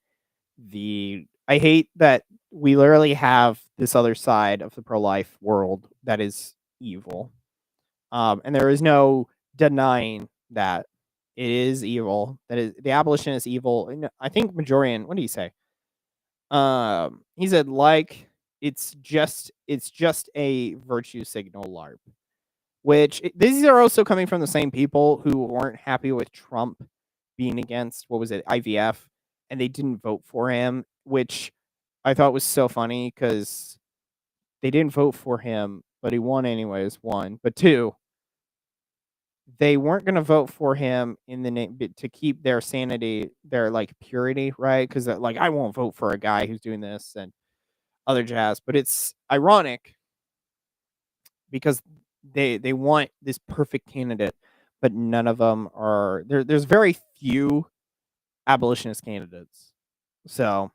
the I hate that we literally have this other side of the pro-life world that is evil. And there is no denying that it is evil. That is the abolitionist evil. And I think Majorian, what did he say? He said like it's just a virtue signal LARP. These are also coming from the same people who weren't happy with Trump being against what was it, IVF, and they didn't vote for him, which I thought was so funny because they didn't vote for him, but he won anyways. One, but two, they weren't going to vote for him in the name to keep their sanity, their like purity, right? Because like I won't vote for a guy who's doing this and other jazz. But it's ironic because they want this perfect candidate, but none of them are there. There's very few abolitionist candidates, so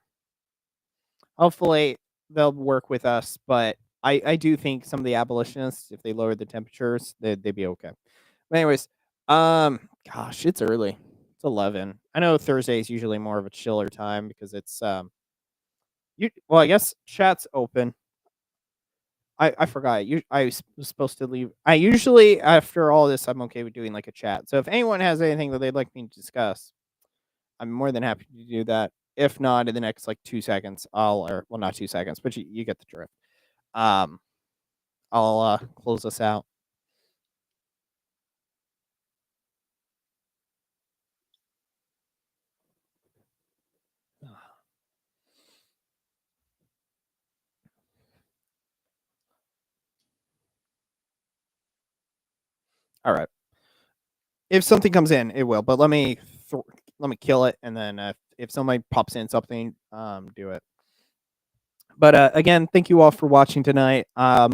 hopefully they'll work with us. But I do think some of the abolitionists, if they lowered the temperatures, they'd be okay. But anyways, gosh, it's early. It's 11. I know Thursday is usually more of a chiller time because it's well, I guess chat's open. I forgot. I was supposed to leave. I usually after all this, I'm okay with doing like a chat. So if anyone has anything that they'd like me to discuss, I'm more than happy to do that. If not, in the next like 2 seconds, or well, not 2 seconds, but you get the drift. Um, I'll close this out. All right. If something comes in, it will. But let me kill it, and then if somebody pops in something, do it. But again, thank you all for watching tonight. A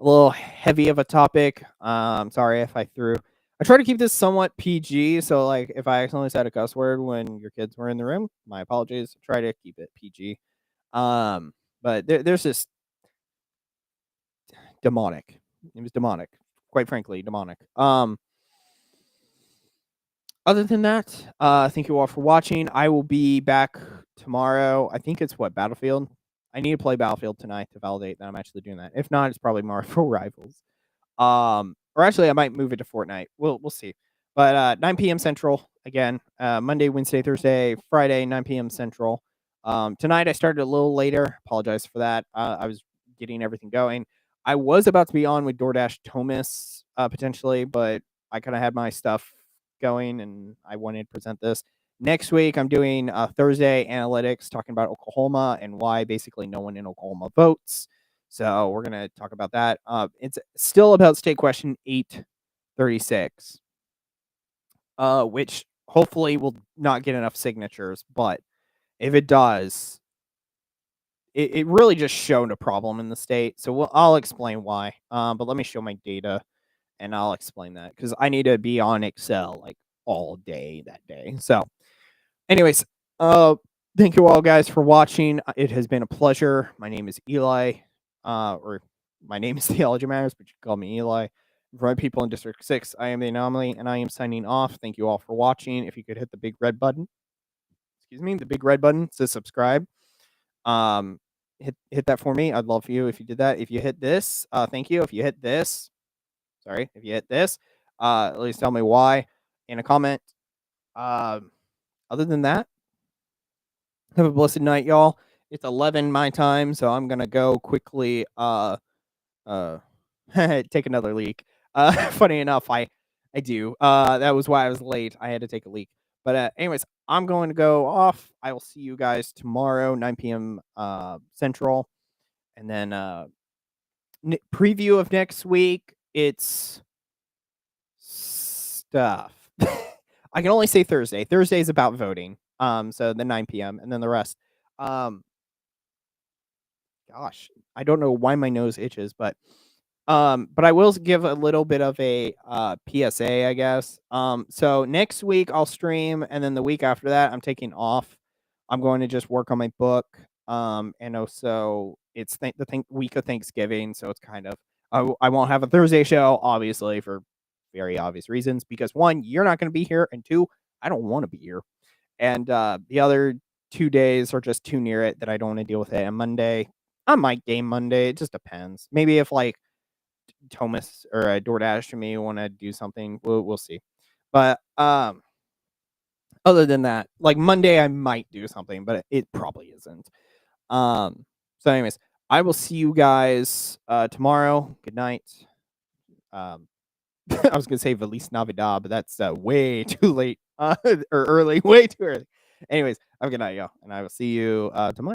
little heavy of a topic. Sorry if I threw. I try to keep this somewhat PG. So like, if I accidentally said a cuss word when your kids were in the room, my apologies. Try to keep it PG. But there's this demonic. It was demonic. Quite frankly, demonic. Other than that, thank you all for watching. I will be back tomorrow. I think it's Battlefield. I need to play Battlefield tonight to validate that I'm actually doing that. If not, it's probably Marvel Rivals. Or actually, I might move it to Fortnite. We'll see. But 9 p.m. Central again. Monday, Wednesday, Thursday, Friday, 9 p.m. Central. Tonight I started a little later. Apologize for that. I was getting everything going. I was about to be on with DoorDash Thomas potentially, but I kind of had my stuff going and I wanted to present this. Next week, I'm doing Thursday analytics, talking about Oklahoma and why basically no one in Oklahoma votes. So we're going to talk about that. It's still about state question 836, which hopefully will not get enough signatures. But if it does, it really just showed a problem in the state. So I'll explain why. But let me show my data and I'll explain that because I need to be on Excel like all day that day. So anyways, thank you all guys for watching. It has been a pleasure. My name is Eli, or my name is TheologyMatters, but you can call me Eli. For my people in District 6, I am the Anomaly, and I am signing off. Thank you all for watching. If you could hit the big red button, the big red button says subscribe. Hit that for me. I'd love for you if you did that. If you hit this, thank you. If you hit this, if you hit this, at least tell me why in a comment. Other than that, have a blessed night, y'all. It's 11 my time, so I'm gonna go quickly take another leak. Funny enough, I do. That was why I was late. I had to take a leak. But anyways, I'm going to go off. I will see you guys tomorrow, 9 p.m. Central. And then preview of next week, it's stuff. I can only say Thursday. Thursday is about voting. So the 9 p.m. and then the rest. Gosh, I don't know why my nose itches, but I will give a little bit of a PSA, I guess. So next week I'll stream, and then the week after that I'm taking off. I'm going to just work on my book. And also it's the week of Thanksgiving, so it's kind of I won't have a Thursday show, obviously, for very obvious reasons. Because one, you're not going to be here, and two, I don't want to be here. And the other 2 days or just too near it that I don't want to deal with it. And Monday, I might game Monday. It just depends. Maybe if like Thomas or DoorDash and me want to do something, we'll see. But other than that, like Monday I might do something, but it probably isn't. So anyways, I will see you guys tomorrow. Good night. I was gonna say Feliz Navidad, but that's way too late or early, way too early. Anyways, have a good night, y'all, and I will see you tomorrow.